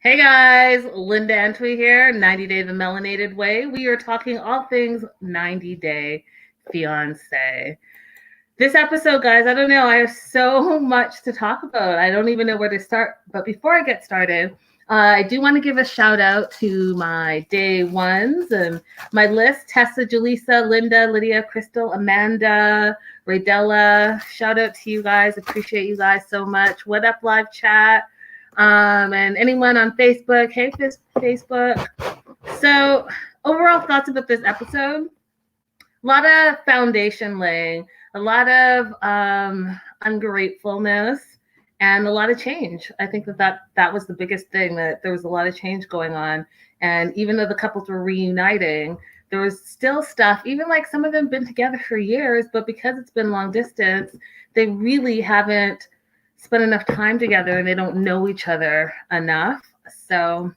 Hey guys, Linda Antwi here, 90 Day the Melanated Way. We are talking all things 90 Day Fiancé. This episode, guys, I don't know, I have so much to talk about. I don't even know where to start. But before I get started, I do want to give a shout out to my day ones and my list: Tessa, Julissa, Linda, Lydia, Crystal, Amanda, Raydella. Shout out to you guys. Appreciate you guys so much. What up, live chat? And anyone on Facebook. Hey, Facebook. So, overall thoughts about this episode: a lot of foundation laying, a lot of ungratefulness, and a lot of change. I think that was the biggest thing, that there was a lot of change going on. And even though the couples were reuniting, there was still stuff, even like some of them been together for years, but because it's been long distance, they really haven't spent enough time together and they don't know each other enough. So,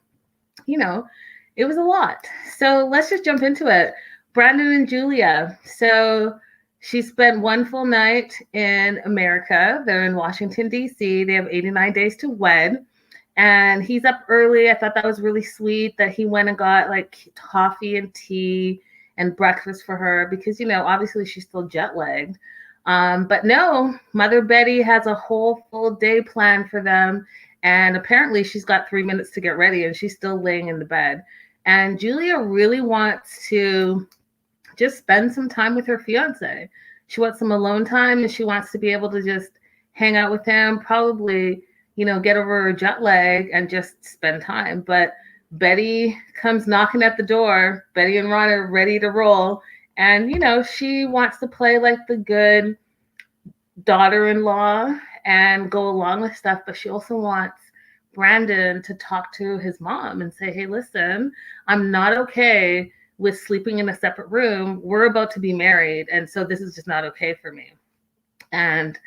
it was a lot. So let's just jump into it. Brandon and Julia. So she spent one full night in America. They're in Washington, D.C. They have 89 days to wed. And he's up early. I thought that was really sweet that he went and got like coffee and tea and breakfast for her because, obviously she's still jet lagged. But no, Mother Betty has a whole full day planned for them. And apparently she's got 3 minutes to get ready and she's still laying in the bed. And Julia really wants to just spend some time with her fiance. She wants some alone time and she wants to be able to just hang out with him, probably, get over her jet lag and just spend time. But Betty comes knocking at the door. Betty and Ron are ready to roll. And, she wants to play like the good daughter-in-law and go along with stuff, but she also wants Brandon to talk to his mom and say, hey, listen, I'm not okay with sleeping in a separate room. We're about to be married, and so this is just not okay for me. And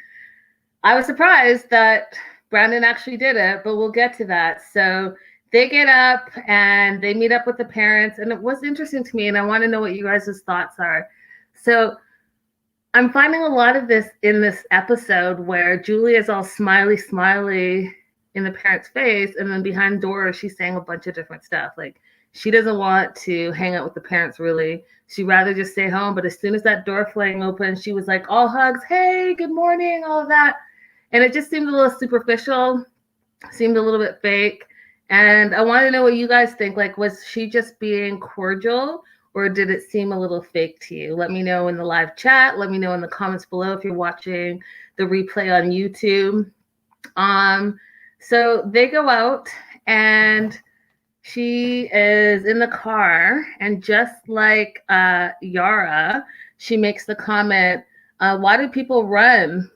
I was surprised that Brandon actually did it, but we'll get to that. So they get up and they meet up with the parents, and it was interesting to me, and I want to know what you guys' thoughts are. So I'm finding a lot of this in this episode where Julia is all smiley in the parents' face, and then behind doors she's saying a bunch of different stuff. Like, she doesn't want to hang out with the parents, really. She'd rather just stay home. But as soon as that door flaying open, she was like, all hugs, hey, good morning, all of that. And it just seemed a little superficial, seemed a little bit fake. And I want to know what you guys think. Like, was she just being cordial, or did it seem a little fake to you? Let me know in the live chat. Let me know in the comments below if you're watching the replay on YouTube. So they go out and she is in the car, and just like Yara, she makes the comment, why do people run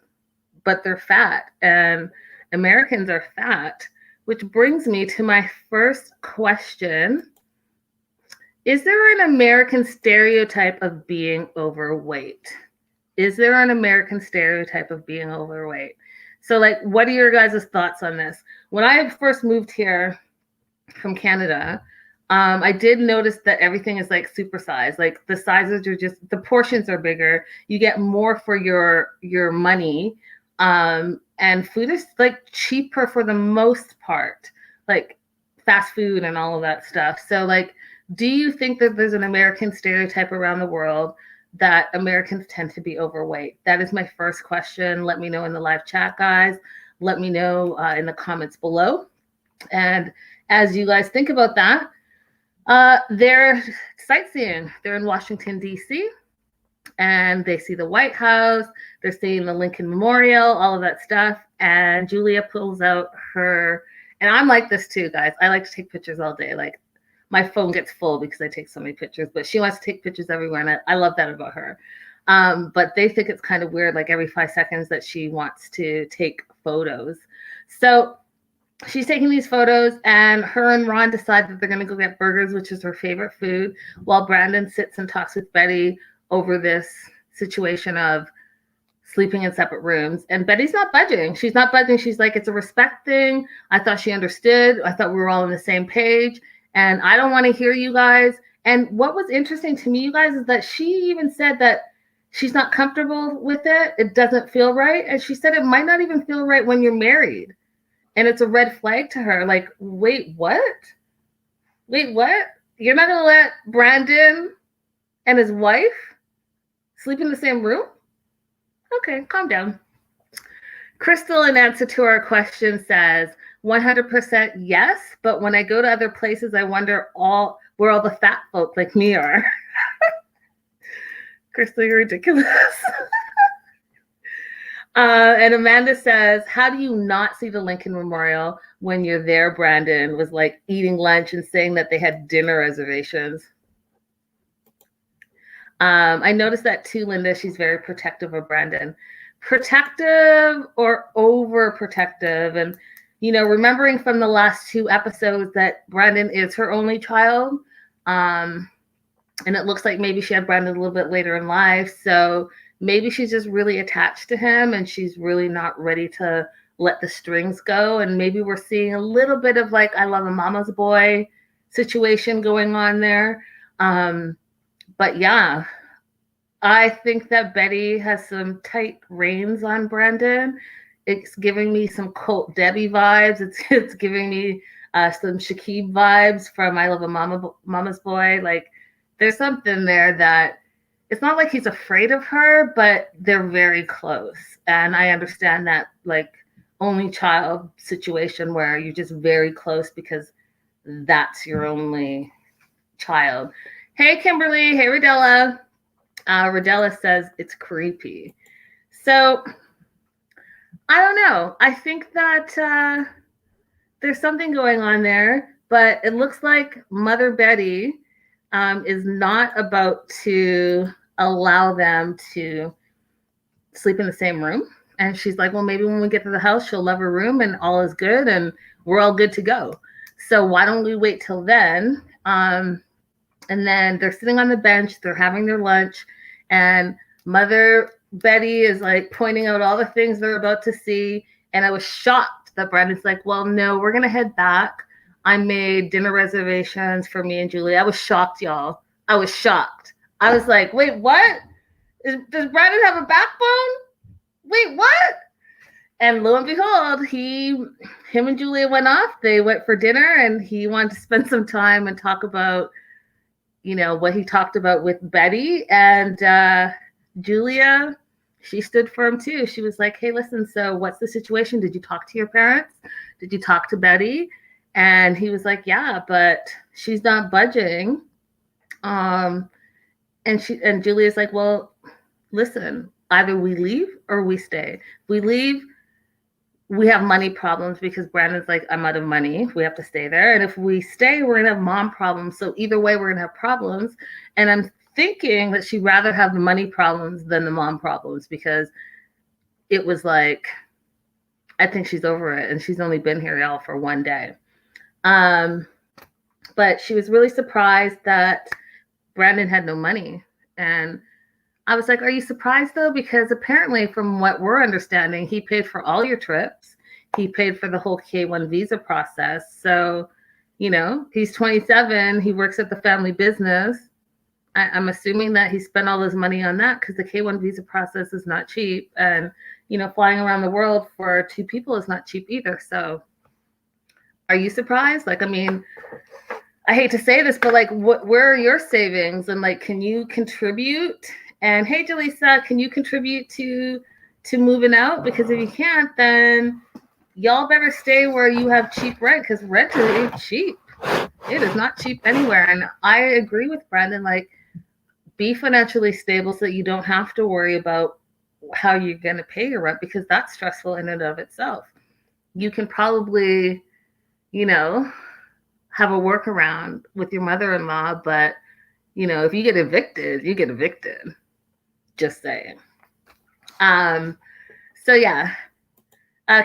but they're fat? And Americans are fat, which brings me to my first question. Is there an American stereotype of being overweight? Is there an American stereotype of being overweight? So, like, what are your guys' thoughts on this? When I first moved here from Canada, I did notice that everything is like supersized. Like, the sizes are just, the portions are bigger. You get more for your money. And food is like cheaper for the most part, like fast food and all of that stuff. So, like, do you think that there's an American stereotype around the world that Americans tend to be overweight? That is my first question. Let me know in the live chat, guys. Let me know in the comments below. And as you guys think about that, they're sightseeing. They're in Washington, D.C., and they see the White House. They're seeing the Lincoln Memorial, all of that stuff. And Julia pulls out her, and I'm like this too, guys. I like to take pictures all day. Like, my phone gets full because I take so many pictures, but she wants to take pictures everywhere, and I love that about her. But they think it's kind of weird, like every 5 seconds that she wants to take photos. So she's taking these photos, and her and Ron decide that they're going to go get burgers, which is her favorite food, while Brandon sits and talks with Betty over this situation of sleeping in separate rooms. And Betty's not budging. She's not budging. She's like, it's a respect thing. I thought she understood. I thought we were all on the same page. And I don't want to hear you guys. And what was interesting to me, you guys, is that she even said that she's not comfortable with it. It doesn't feel right. And she said it might not even feel right when you're married. And it's a red flag to her. Like, wait, what? Wait, what? You're not going to let Brandon and his wife sleep in the same room? Okay, calm down. Crystal, in answer to our question, says 100% yes, but when I go to other places, I wonder where all the fat folk like me are. Crystal, you're ridiculous. And Amanda says, how do you not see the Lincoln Memorial when you're there? Brandon was like eating lunch and saying that they had dinner reservations. I noticed that too, Linda. She's very protective of Brandon. Protective or overprotective. And, you know, remembering from the last 2 episodes that Brandon is her only child. And it looks like maybe she had Brandon a little bit later in life. So maybe she's just really attached to him and she's really not ready to let the strings go. And maybe we're seeing a little bit of like, I love a mama's boy situation going on there. But yeah, I think that Betty has some tight reins on Brandon. It's giving me some Colt Debbie vibes. It's giving me some Shakib vibes from I Love a Mama's Boy. Like, there's something there that it's not like he's afraid of her, but they're very close. And I understand that, like, only child situation where you're just very close because that's your only child. Hey, Kimberly. Hey, Rodella. Rodella says it's creepy. So I don't know. I think that there's something going on there, but it looks like Mother Betty is not about to allow them to sleep in the same room. And she's like, well, maybe when we get to the house, she'll love her room and all is good and we're all good to go. So why don't we wait till then? And then they're sitting on the bench, they're having their lunch, and Mother Betty is like pointing out all the things they're about to see. And I was shocked that Brandon's like, well, no, we're going to head back. I made dinner reservations for me and Julie. I was shocked, y'all. I was shocked. I was like, wait, what? Does Brandon have a backbone? Wait, what? And lo and behold, him and Julia went off. They went for dinner and he wanted to spend some time and talk about, you know, what he talked about with Betty. And Julia, she stood firm too. She was like, hey, listen, so what's the situation? Did you talk to your parents? Did you talk to Betty? And he was like, yeah, but she's not budging. And Julia's like, well, listen, either we leave or we stay. If we leave, we have money problems because Brandon's like, I'm out of money. We have to stay there. And if we stay, we're going to have mom problems. So either way, we're going to have problems. And I'm thinking that she'd rather have the money problems than the mom problems because it was like, I think she's over it. And she's only been here, y'all, for 1 day. But she was really surprised that Brandon had no money. And I was like, are you surprised though? Because apparently from what we're understanding, he paid for all your trips. He paid for the whole K1 visa process. So, you know, he's 27. He works at the family business. I'm assuming that he spent all his money on that because the K1 visa process is not cheap. And, you know, flying around the world for 2 people is not cheap either. So are you surprised? Like, I mean, I hate to say this, but like, where are your savings? And like, can you contribute? And hey, Jaleesa, can you contribute to moving out? Because if you can't, then y'all better stay where you have cheap rent because rent is cheap. It is not cheap anywhere. And I agree with Brandon, like, be financially stable so that you don't have to worry about how you're going to pay your rent because that's stressful in and of itself. You can probably, you know, have a workaround with your mother-in-law, but, you know, if you get evicted, you get evicted. Just saying. So yeah,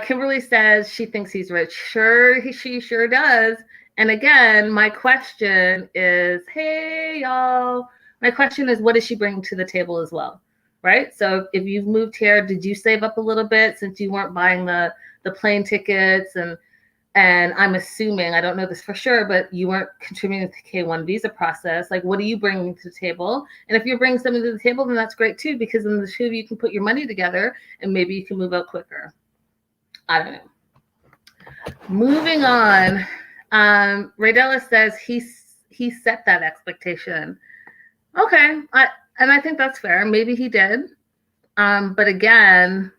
Kimberly says she thinks he's rich. She sure does. And again, my question is, hey y'all, my question is, what is she bringing to the table as well? Right? So if you've moved here, did you save up a little bit since you weren't buying the plane tickets and I'm assuming, I don't know this for sure, but you weren't contributing to the K1 visa process. Like, what are you bringing to the table? And if you're bringing something to the table, then that's great too, because then the 2 of you can put your money together and maybe you can move out quicker. I don't know. Moving on. Raydella says he set that expectation. Okay, I think that's fair. Maybe he did. But again,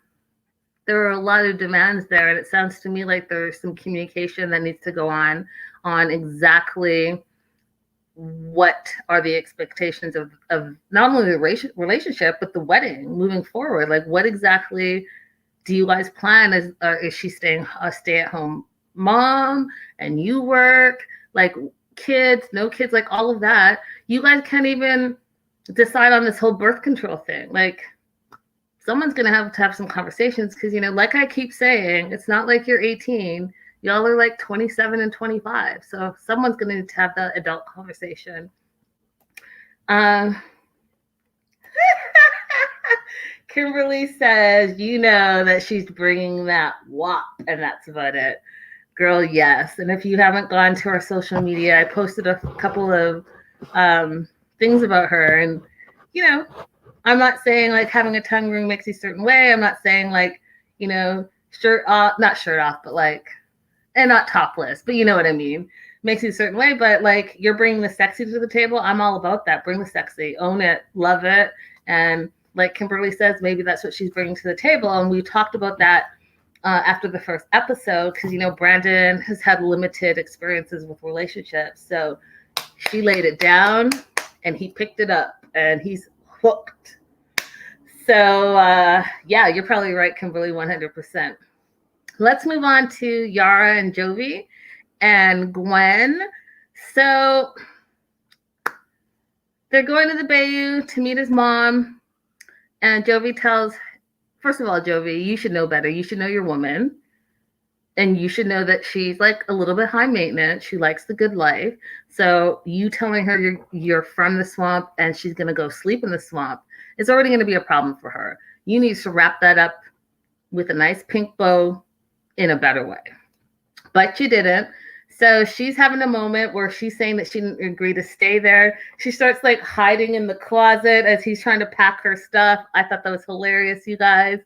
there are a lot of demands there, and it sounds to me like there's some communication that needs to go on exactly what are the expectations of not only the relationship, but the wedding moving forward. Like, what exactly do you guys plan? Is she staying a stay-at-home mom and you work? Like, kids, no kids, like all of that. You guys can't even decide on this whole birth control thing. Like, someone's going to have some conversations because, like I keep saying, it's not like you're 18. Y'all are like 27 and 25. So someone's going to need to have that adult conversation. Kimberly says, that she's bringing that WAP, and that's about it. Girl, yes. And if you haven't gone to our social media, I posted a couple of things about her. And, I'm not saying like having a tongue ring makes you a certain way. I'm not saying like, shirt off, not shirt off, but like, and not topless, but you know what I mean? Makes you a certain way. But like, you're bringing the sexy to the table. I'm all about that. Bring the sexy, own it, love it. And like Kimberly says, maybe that's what she's bringing to the table. And we talked about that after the first episode, because, Brandon has had limited experiences with relationships. So she laid it down and he picked it up and he's hooked. So, yeah, you're probably right, Kimberly, 100%. Let's move on to Yara and Jovi and Gwen. So they're going to the Bayou to meet his mom. And Jovi tells, first of all, Jovi, you should know better. You should know your woman. And you should know that she's like a little bit high maintenance. She likes the good life. So you telling her you're from the swamp and she's going to go sleep in the swamp is already going to be a problem for her. You need to wrap that up with a nice pink bow in a better way. But you didn't. So she's having a moment where she's saying that she didn't agree to stay there. She starts like hiding in the closet as he's trying to pack her stuff. I thought that was hilarious, you guys.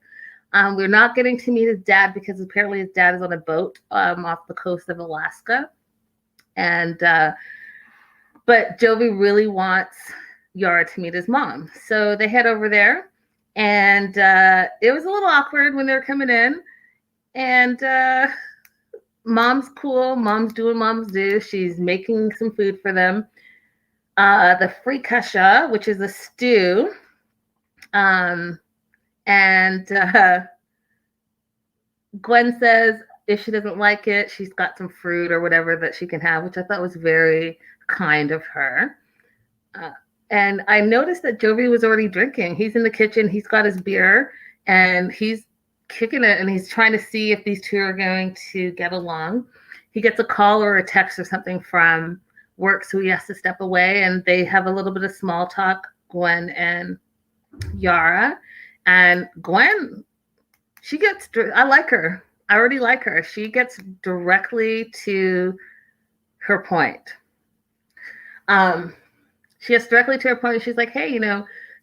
We're not getting to meet his dad because apparently his dad is on a boat off the coast of Alaska. And but Jovi really wants Yara to meet his mom. So they head over there. And it was a little awkward when they were coming in. And mom's cool. Mom's doing moms do. She's making some food for them. The frikasha, which is a stew. And Gwen says if she doesn't like it, she's got some fruit or whatever that she can have, which I thought was very kind of her. And I noticed that Jovi was already drinking. He's in the kitchen. He's got his beer and he's kicking it. And he's trying to see if these two are going to get along. He gets a call or a text or something from work, so he has to step away. And they have a little bit of small talk, Gwen and Yara. And Gwen, I like her. I already like her. She gets directly to her point. She gets directly to her point. She's like, hey,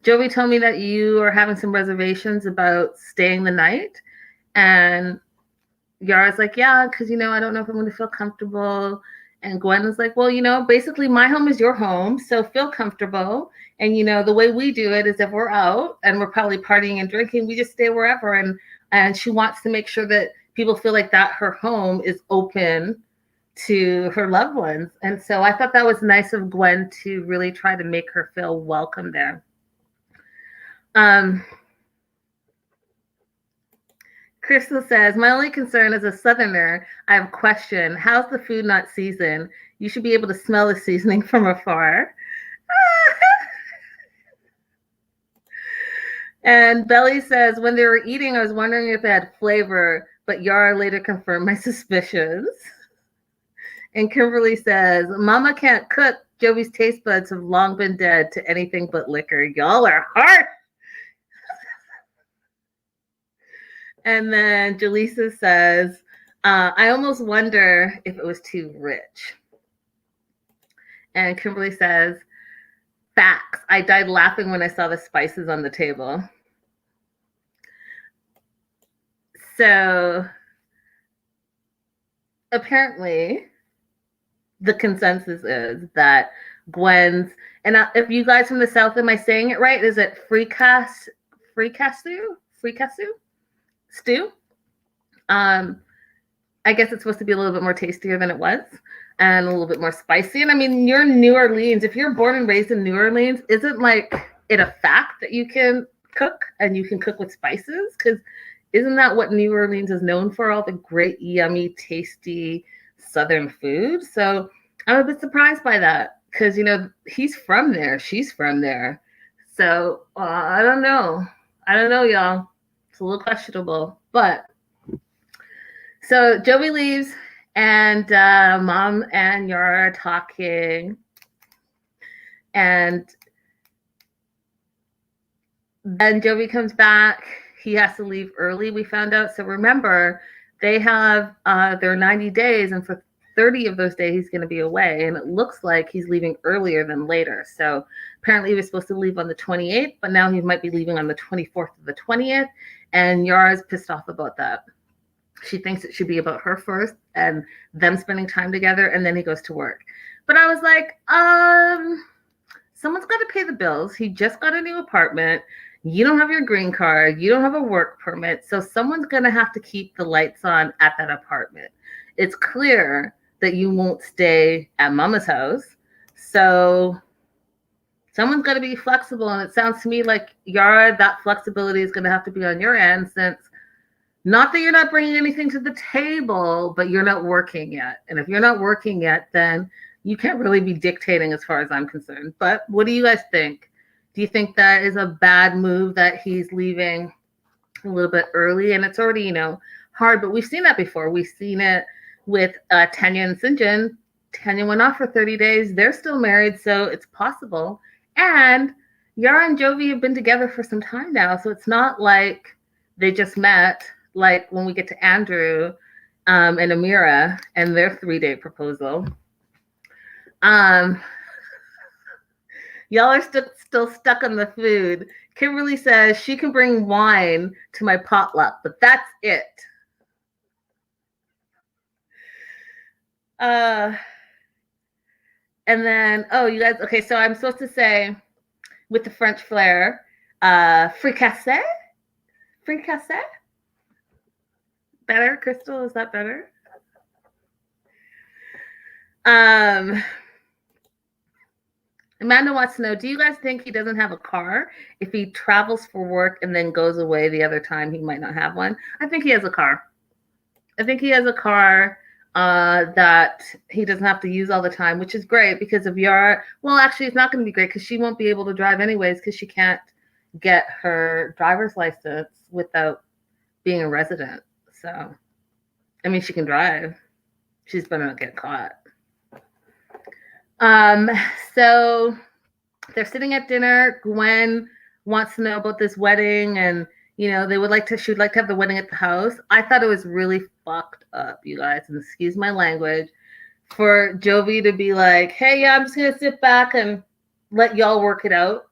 Jovi told me that you are having some reservations about staying the night. And Yara's like, yeah, because, I don't know if I'm going to feel comfortable. And Gwen is like, well, basically my home is your home, so feel comfortable. And, the way we do it is if we're out and we're probably partying and drinking, we just stay wherever. And she wants to make sure that people feel like that her home is open to her loved ones. And so I thought that was nice of Gwen to really try to make her feel welcome there. Crystal says, my only concern as a Southerner, I have a question. How's the food not seasoned? You should be able to smell the seasoning from afar. And Belly says, when they were eating, I was wondering if it had flavor, but Yara later confirmed my suspicions. And Kimberly says, Mama can't cook. Jovi's taste buds have long been dead to anything but liquor. Y'all are harsh. And then Jaleesa says, I almost wonder if it was too rich. And Kimberly says, facts. I died laughing when I saw the spices on the table. So apparently the consensus is that Gwen's, and if you guys from the South, am I saying it right? Is it frikasu stew? Um, I guess it's supposed to be a little bit more tastier than it was and a little bit more spicy. And I mean, you're in New Orleans. If you're born and raised in New Orleans, isn't like it a fact that you can cook and you can cook with spices? Because isn't that what New Orleans is known for? All the great, yummy, tasty Southern food. So I'm a bit surprised by that because, you know, he's from there. She's from there. So I don't know. I don't know, y'all. It's a little questionable. But so Jovi leaves, and Mom and Yara are talking, and then Jovi comes back. He has to leave early, we found out. So remember, they have their 90 days, and for 30 of those days, he's going to be away. And it looks like he's leaving earlier than later. So apparently he was supposed to leave on the 28th, but now he might be leaving on the 24th or the 20th. And Yara's pissed off about that. She thinks it should be about her first and them spending time together, and then he goes to work. But I was like, someone's got to pay the bills. He just got a new apartment. You don't have your green card. You don't have a work permit. So someone's going to have to keep the lights on at that apartment. It's clear that you won't stay at Mama's house. So someone's got to be flexible. And it sounds to me like, Yara, that flexibility is going to have to be on your end, since not that you're not bringing anything to the table, but you're not working yet. And if you're not working yet, then you can't really be dictating as far as I'm concerned. But what do you guys think? Do you think that is a bad move that he's leaving a little bit early? And it's already, you know, hard, but we've seen that before. We've seen it with Tanya and Sinjin. Tanya went off for 30 days. They're still married, so it's possible. And Yara and Jovi have been together for some time now, so it's not like they just met. Like when we get to Andrew and Amira and their 3-day proposal. Y'all are still stuck on the food. Kimberly says she can bring wine to my potluck, but that's it. And then, oh, you guys, okay, so I'm supposed to say with the French flair, fricassé? Fricassé? Better, Crystal? Is that better? Amanda wants to know, do you guys think he doesn't have a car? If he travels for work and then goes away the other time, he might not have one. I think he has a car. I think he has a car that he doesn't have to use all the time, which is great because of Yara. Well, actually, it's not going to be great because she won't be able to drive anyways because she can't get her driver's license without being a resident. So, I mean, she can drive. She's better not get caught. So they're sitting at dinner. Gwen wants to know about this wedding, and you know, she would like to have the wedding at the house. I thought it was really fucked up, you guys, and excuse my language, for Jovi to be like, hey, yeah, I'm just gonna sit back and let y'all work it out.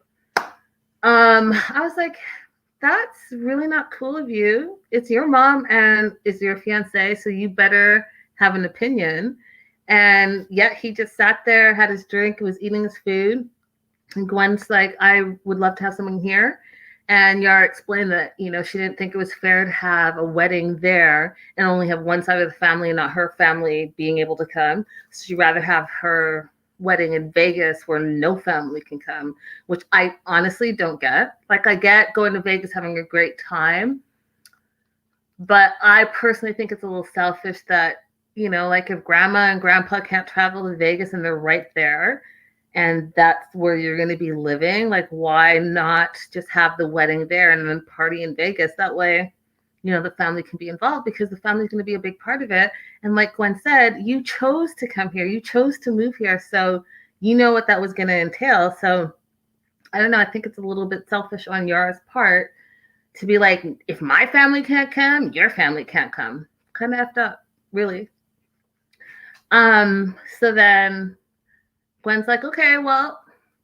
I was like, that's really not cool of you. It's your mom and it's your fiance, so you better have an opinion. And yet he just sat there, had his drink, was eating his food. And Gwen's like, I would love to have someone here. And Yara explained that, you know, she didn't think it was fair to have a wedding there and only have one side of the family and not her family being able to come. So she'd rather have her wedding in Vegas where no family can come, which I honestly don't get. Like, I get going to Vegas, having a great time. But I personally think it's a little selfish that, you know, like if grandma and grandpa can't travel to Vegas and they're right there and that's where you're going to be living, like why not just have the wedding there and then party in Vegas? That way, you know, the family can be involved because the family's going to be a big part of it. And like Gwen said, you chose to come here. You chose to move here. So you know what that was going to entail. So I don't know. I think it's a little bit selfish on Yara's part to be like, if my family can't come, your family can't come. Kind of effed up, really. So then Gwen's like, okay, well,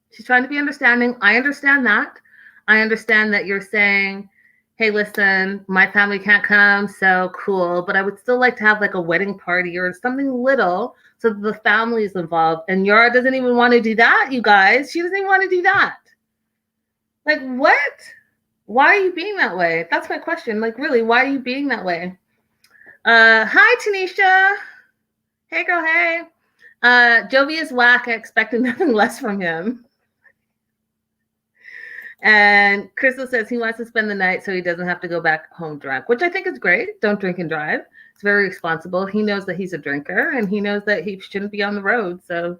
she's trying to be understanding. I understand that. I understand that you're saying, hey, listen, my family can't come, so cool, but I would still like to have like a wedding party or something little so that the family is involved. And Yara doesn't even want to do that, you guys. She doesn't even want to do that. Like, what? Why are you being that way? That's my question. Like, really, why are you being that way? Hi, Tanisha. Hey, girl, hey. Jovi is whack. I expected nothing less from him. And Crystal says he wants to spend the night so he doesn't have to go back home drunk, which I think is great. Don't drink and drive. It's very responsible. He knows that he's a drinker and he knows that he shouldn't be on the road. So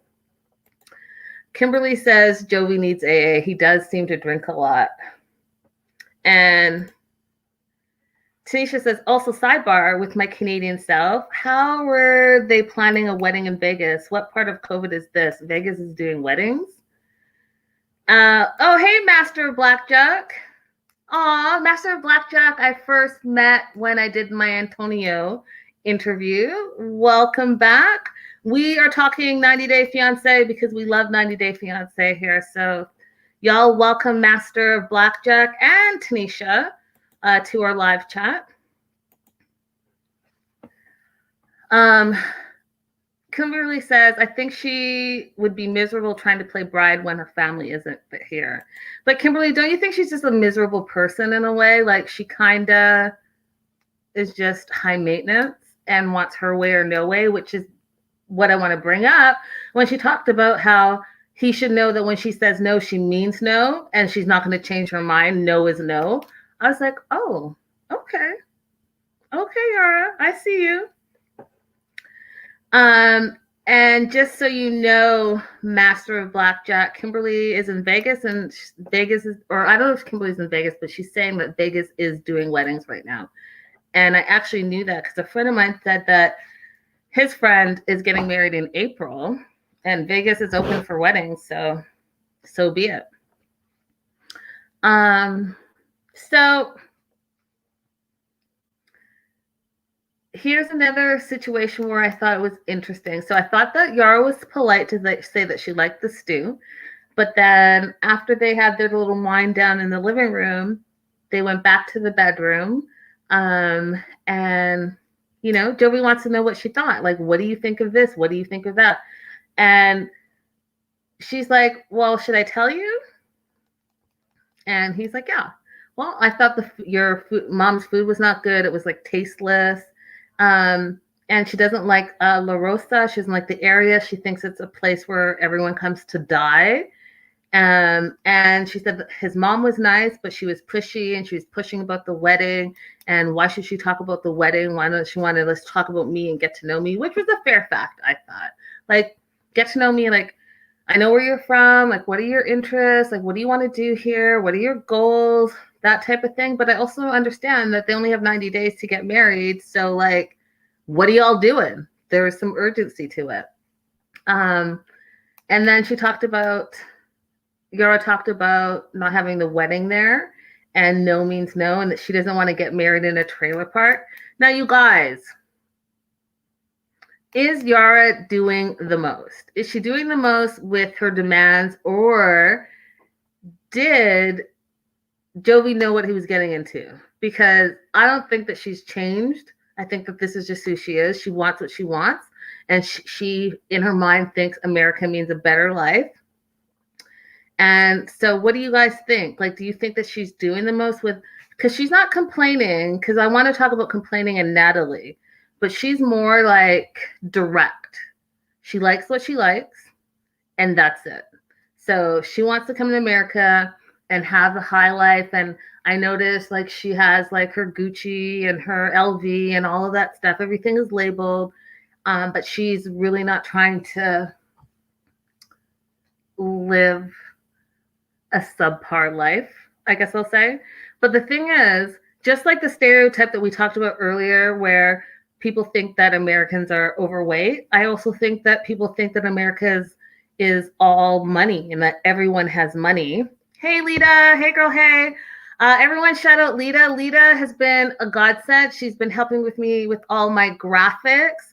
Kimberly says Jovi needs AA. He does seem to drink a lot. And Tanisha says, also sidebar with my Canadian self, how were they planning a wedding in Vegas? What part of COVID is this? Vegas is doing weddings? Oh, hey, Master of Blackjack. Aw, Master of Blackjack, I first met when I did my Antonio interview. Welcome back. We are talking 90 Day Fiancé because we love 90 Day Fiancé here. So y'all welcome Master of Blackjack and Tanisha to our live chat. Kimberly says, I think she would be miserable trying to play bride when her family isn't here. But Kimberly, don't you think she's just a miserable person in a way? Like she kind of is just high maintenance and wants her way or no way, which is what I want to bring up when she talked about how he should know that when she says no, she means no, and she's not going to change her mind. No is no. I was like, oh, okay. Okay, Yara, I see you. And just so you know, Master of Blackjack, Kimberly is in Vegas, and Vegas is, or I don't know if Kimberly's in Vegas, but she's saying that Vegas is doing weddings right now. And I actually knew that because a friend of mine said that his friend is getting married in April, and Vegas is open for weddings, so be it. So here's another situation where I thought it was interesting. So I thought that Yara was polite to say that she liked the stew, but then after they had their little wind down in the living room, they went back to the bedroom, and you know, Jovi wants to know what she thought. Like, what do you think of this? What do you think of that? And she's like, well, should I tell you? And he's like, yeah. Well, I thought your mom's food was not good. It was like tasteless. And she doesn't like La Rosa. She doesn't like the area. She thinks it's a place where everyone comes to die. And she said that his mom was nice, but she was pushy, and she was pushing about the wedding. And why should she talk about the wedding? Why don't she want to let's talk about me and get to know me, which was a fair fact, I thought. Like, get to know me, like, I know where you're from, like, what are your interests? Like, what do you want to do here? What are your goals? That type of thing. But I also understand that they only have 90 days to get married. So, like, what are y'all doing? There is some urgency to it. And then Yara talked about not having the wedding there, and no means no, and that she doesn't want to get married in a trailer park. Now, you guys, is Yara doing the most? Is she doing the most with her demands, or did Jovi know what he was getting into? Because I don't think that she's changed. I think that this is just who she is. She wants what she wants, and she in her mind thinks America means a better life. And so what do you guys think? Like, do you think that she's doing the most with, because she's not complaining, because I want to talk about complaining and Natalie, but she's more like direct. She likes what she likes, and that's it. So she wants to come to America and have a high life. And I noticed like she has like her Gucci and her LV and all of that stuff. Everything is labeled, but she's really not trying to live a subpar life, I guess I'll say. But the thing is, just like the stereotype that we talked about earlier, where people think that Americans are overweight, I also think that people think that America is all money and that everyone has money. Hey, Lita. Hey, girl. Hey. Everyone shout out Lita. Lita has been a godsend. She's been helping with me with all my graphics.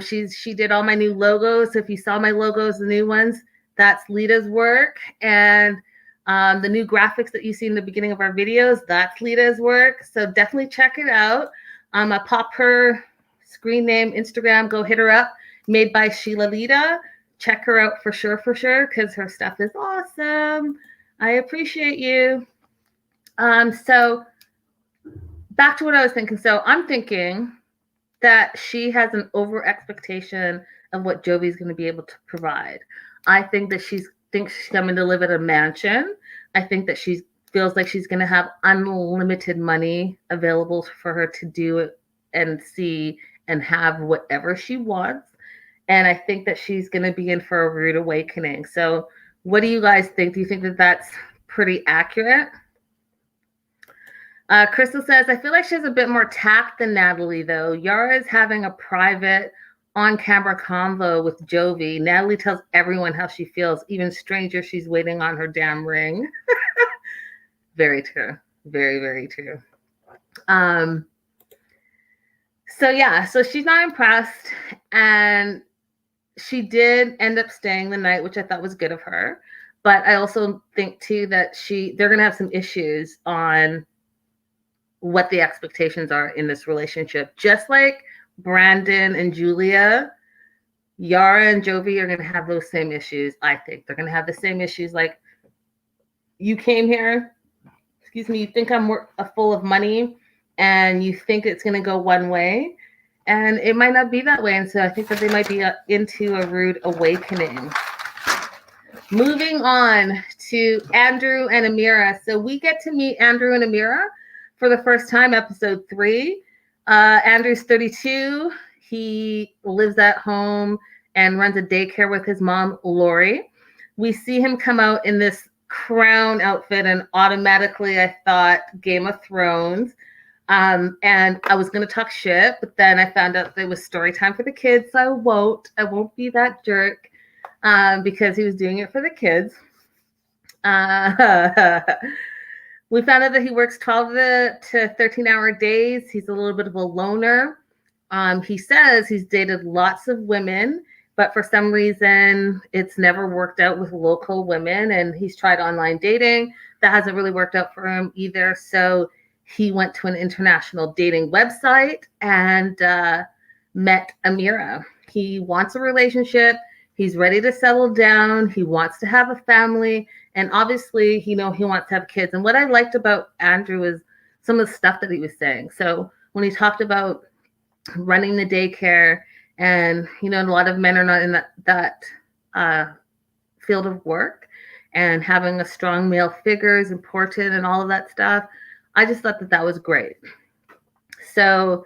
She did all my new logos. So if you saw my logos, the new ones, that's Lita's work. And The new graphics that you see in the beginning of our videos, that's Lita's work. So definitely check it out. I pop her screen name, Instagram, go hit her up. Made by Sheila Lita. Check her out for sure, because her stuff is awesome. I appreciate you. So back to what I was thinking. So I'm thinking that she has an over expectation of what Jovi's going to be able to provide. I think that she thinks she's coming to live at a mansion. I think that she feels like she's going to have unlimited money available for her to do it and see and have whatever she wants. And I think that she's going to be in for a rude awakening. So what do you guys think? Do you think that that's pretty accurate? Crystal says, I feel like she has a bit more tact than Natalie, though. Yara is having a private on-camera convo with Jovi. Natalie tells everyone how she feels, even strangers she's waiting on her damn ring. Very true. Very, very true. So yeah, so she's not impressed, and she did end up staying the night, which I thought was good of her. But I also think too that they're gonna have some issues on what the expectations are in this relationship. Just like Brandon and Julia, Yara and Jovi are going to have those same issues. I think they're going to have the same issues. Like, you came here, excuse me, you think I'm full of money, and you think it's going to go one way, and it might not be that way. And so I think that they might be into a rude awakening. Moving on to Andrew and Amira. So we get to meet Andrew and Amira for the first time, episode 3. Andrew's 32. He lives at home and runs a daycare with his mom, Lori. We see him come out in this crown outfit, and automatically I thought Game of Thrones. And I was going to talk shit, but then I found out that it was story time for the kids, so I won't be that jerk, because he was doing it for the kids. We found out that he works 12 to 13-hour days. He's a little bit of a loner. He says he's dated lots of women, but for some reason, it's never worked out with local women. And he's tried online dating. That hasn't really worked out for him either. So he went to an international dating website and met Amira. He wants a relationship. He's ready to settle down. He wants to have a family. And obviously, he wants to have kids. And what I liked about Andrew is some of the stuff that he was saying. So when he talked about running the daycare, and, a lot of men are not in that field of work, and having a strong male figure is important and all of that stuff. I just thought that was great. So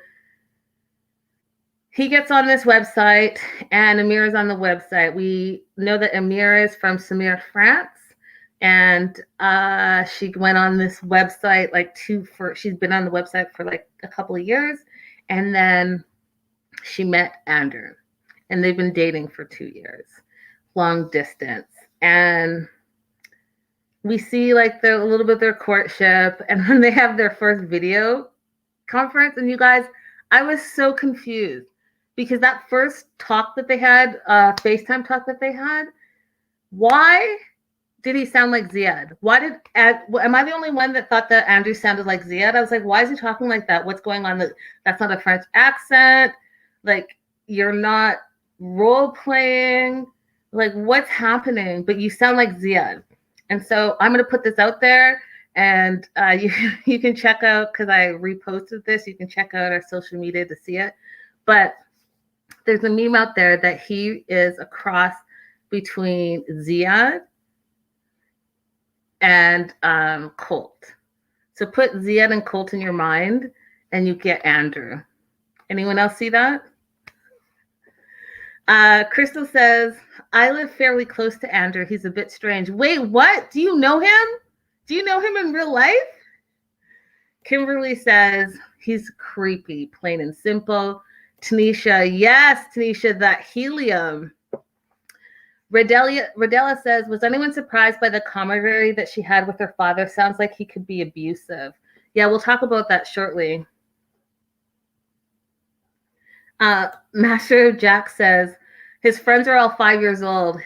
he gets on this website, and Amira's on the website. We know that Amira is from Samir, France. And she went on this website she's been on the website for like a couple of years, and then she met Andrew, and they've been dating for 2 years, long distance. And we see like a little bit of their courtship, and when they have their first video conference, and you guys, I was so confused because that first talk that they had, FaceTime talk that they had, why did he sound like Zied? Am I the only one that thought that Andrew sounded like Zied? I was like, why is he talking like that? What's going on? That's not a French accent. Like, you're not role playing. Like, what's happening? But you sound like Zied. And so I'm going to put this out there, and you can check out, because I reposted this, you can check out our social media to see it. But there's a meme out there that he is a cross between Zied and Colt. So put Zied and Colt in your mind, and you get Andrew. Anyone else see that? Crystal says, I live fairly close to Andrew. He's a bit strange. Wait, what? Do you know him? Do you know him in real life? Kimberly says, he's creepy, plain and simple. Tanisha, yes, Tanisha, that helium. Radella says, was anyone surprised by the camaraderie that she had with her father? Sounds like he could be abusive. Yeah, we'll talk about that shortly. Master Jack says, his friends are all 5 years old.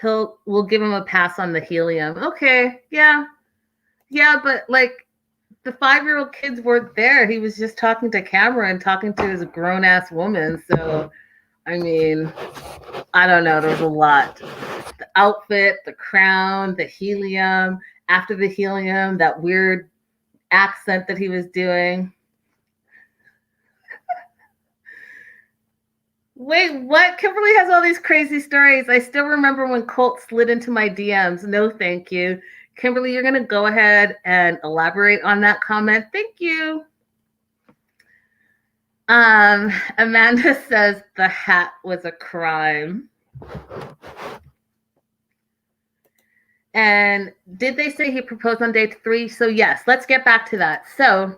We'll give him a pass on the helium. Okay, yeah. Yeah, but like the 5-year-old kids weren't there. He was just talking to camera and talking to his grown ass woman. So, I mean, I don't know. There was a lot. The outfit, the crown, the helium. After the helium, that weird accent that he was doing. Wait, what? Kimberly has all these crazy stories. I still remember when Colt slid into my DMs. No, thank you. Kimberly, you're going to go ahead and elaborate on that comment. Thank you. Amanda says the hat was a crime. And did they say he proposed on day 3? So yes, let's get back to that. So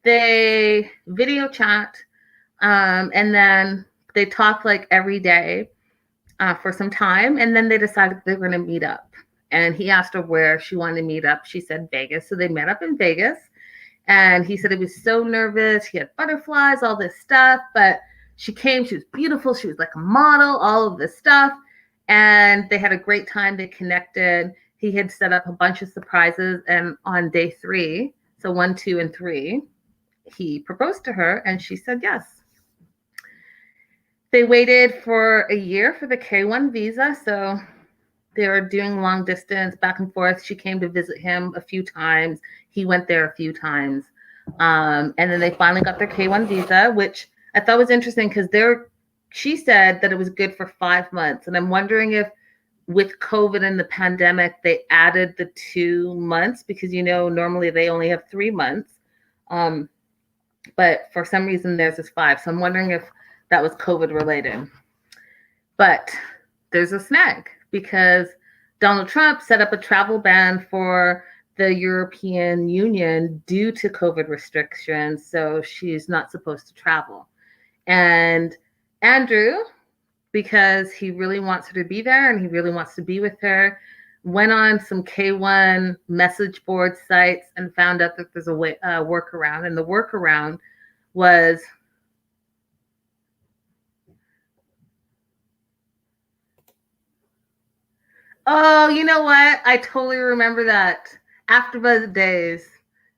they video chat, and then they talked like every day for some time, and then they decided they're going to meet up. And he asked her where she wanted to meet up. She said Vegas. So they met up in Vegas. And he said he was so nervous. He had butterflies, all this stuff. But she came. She was beautiful. She was like a model, all of this stuff. And they had a great time. They connected. He had set up a bunch of surprises. And on day 3, so 1, 2, and 3, he proposed to her. And she said yes. They waited for a year for the K1 visa. So they were doing long distance back and forth. She came to visit him a few times. He went there a few times. And then they finally got their K1 visa, which I thought was interesting because she said that it was good for 5 months. And I'm wondering if with COVID and the pandemic, they added the 2 months because, normally they only have 3 months. But for some reason, theirs is 5. So I'm wondering if that was COVID related. But there's a snag because Donald Trump set up a travel ban for the European Union due to COVID restrictions. So she's not supposed to travel. And Andrew, because he really wants her to be there and he really wants to be with her, went on some K1 message board sites and found out that there's a workaround. And the workaround was oh, you know what? I totally remember that. AfterBuzz days.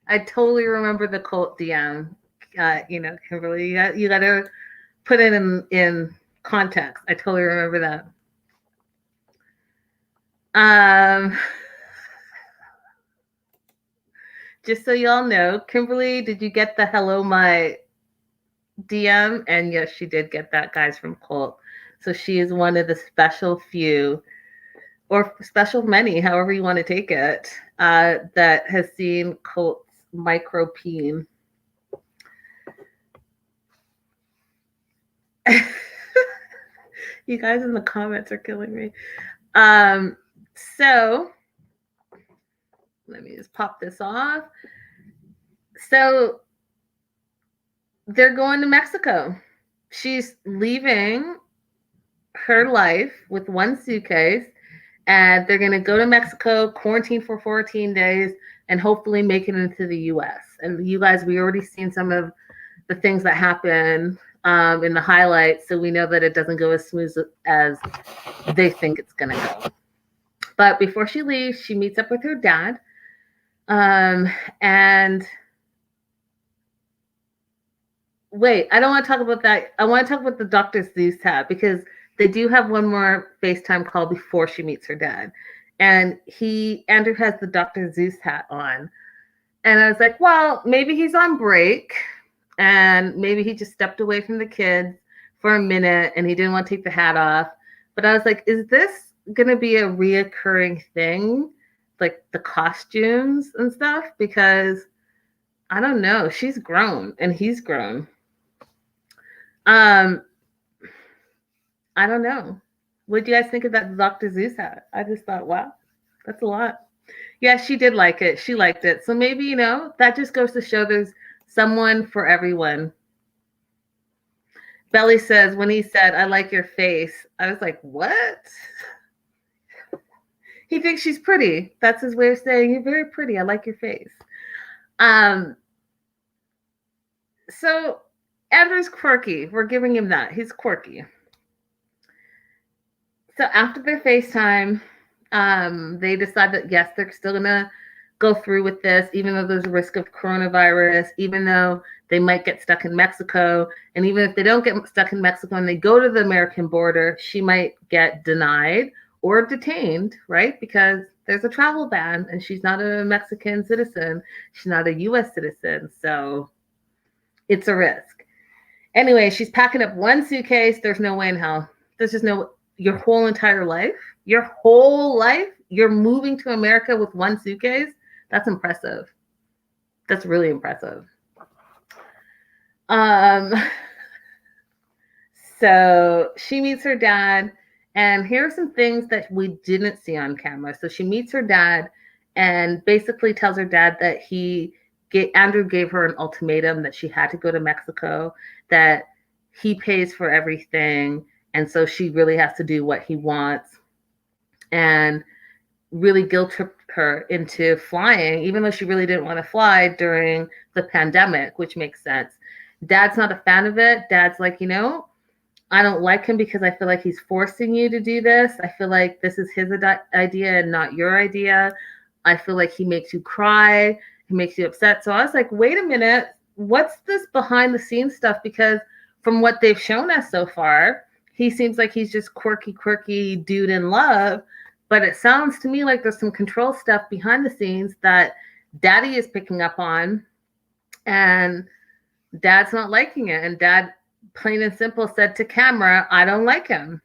I totally remember the Colt DM. Kimberly, you got to put it in context. I totally remember that. Just so y'all know, Kimberly, did you get the hello my DM? And yes, she did get that, guys, from Colt. So she is one of the special few, or special many, however you want to take it, that has seen Colt's micro peen. You guys in the comments are killing me. So let me just pop this off. So they're going to Mexico. She's leaving her life with one suitcase, and they're going to go to Mexico, quarantine for 14 days, and hopefully make it into the U.S. And you guys, we already seen some of the things that happen in the highlights, so we know that it doesn't go as smooth as they think it's going to go. But before she leaves, she meets up with her dad, and wait, I don't want to talk about that. I want to talk about the Dr. Zeus tab because they do have one more FaceTime call before she meets her dad. And Andrew has the Dr. Zeus hat on. And I was like, well, maybe he's on break and maybe he just stepped away from the kids for a minute and he didn't want to take the hat off. But I was like, is this going to be a reoccurring thing? Like the costumes and stuff? Because I don't know. She's grown and he's grown. I don't know. What do you guys think of that Dr. Zeus hat? I just thought, wow, that's a lot. Yeah, she did like it. She liked it. So maybe, that just goes to show there's someone for everyone. Belly says, when he said, I like your face, I was like, what? He thinks she's pretty. That's his way of saying, you're very pretty. I like your face. So Andrew's quirky. We're giving him that. He's quirky. So after their FaceTime, they decide that, yes, they're still going to go through with this, even though there's a risk of coronavirus, even though they might get stuck in Mexico. And even if they don't get stuck in Mexico and they go to the American border, she might get denied or detained, right? Because there's a travel ban and she's not a Mexican citizen. She's not a US citizen. So it's a risk. Anyway, she's packing up one suitcase. There's no way in hell. There's just no, your whole entire life, you're moving to America with one suitcase. That's impressive. That's really impressive. So she meets her dad, and here are some things that we didn't see on camera. So she meets her dad and basically tells her dad that Andrew gave her an ultimatum that she had to go to Mexico, that he pays for everything, and so she really has to do what he wants, and really guilt tripped her into flying, even though she really didn't want to fly during the pandemic, which makes sense. Dad's not a fan of it. Dad's like, I don't like him because I feel like he's forcing you to do this. I feel like this is his idea and not your idea. I feel like he makes you cry. He makes you upset. So I was like, wait a minute. What's this behind the scenes stuff? Because from what they've shown us so far, he seems like he's just quirky dude in love. But it sounds to me like there's some control stuff behind the scenes that daddy is picking up on. And dad's not liking it. And dad, plain and simple, said to camera, I don't like him.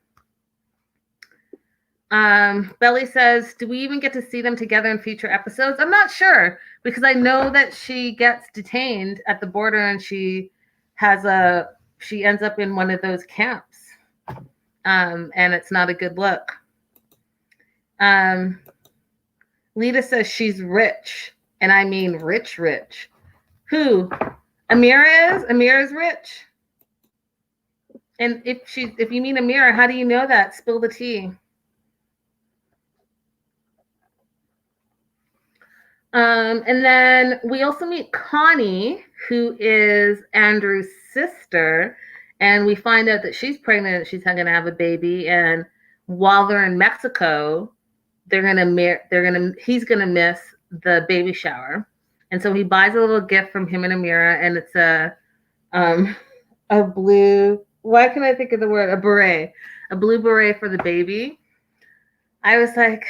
Belly says, do we even get to see them together in future episodes? I'm not sure, because I know that she gets detained at the border and she ends up in one of those camps. And it's not a good look. Lita says she's rich, and I mean rich. Who? Amira is? Amira's rich. And if you mean Amira, how do you know that? Spill the tea. And then we also meet Connie, who is Andrew's sister, and we find out that she's pregnant. She's going to have a baby, and while they're in Mexico, he's gonna miss the baby shower, and so he buys a little gift from him and Amira, and it's a blue. Why can't I think of the word? A beret, a blue beret for the baby. I was like,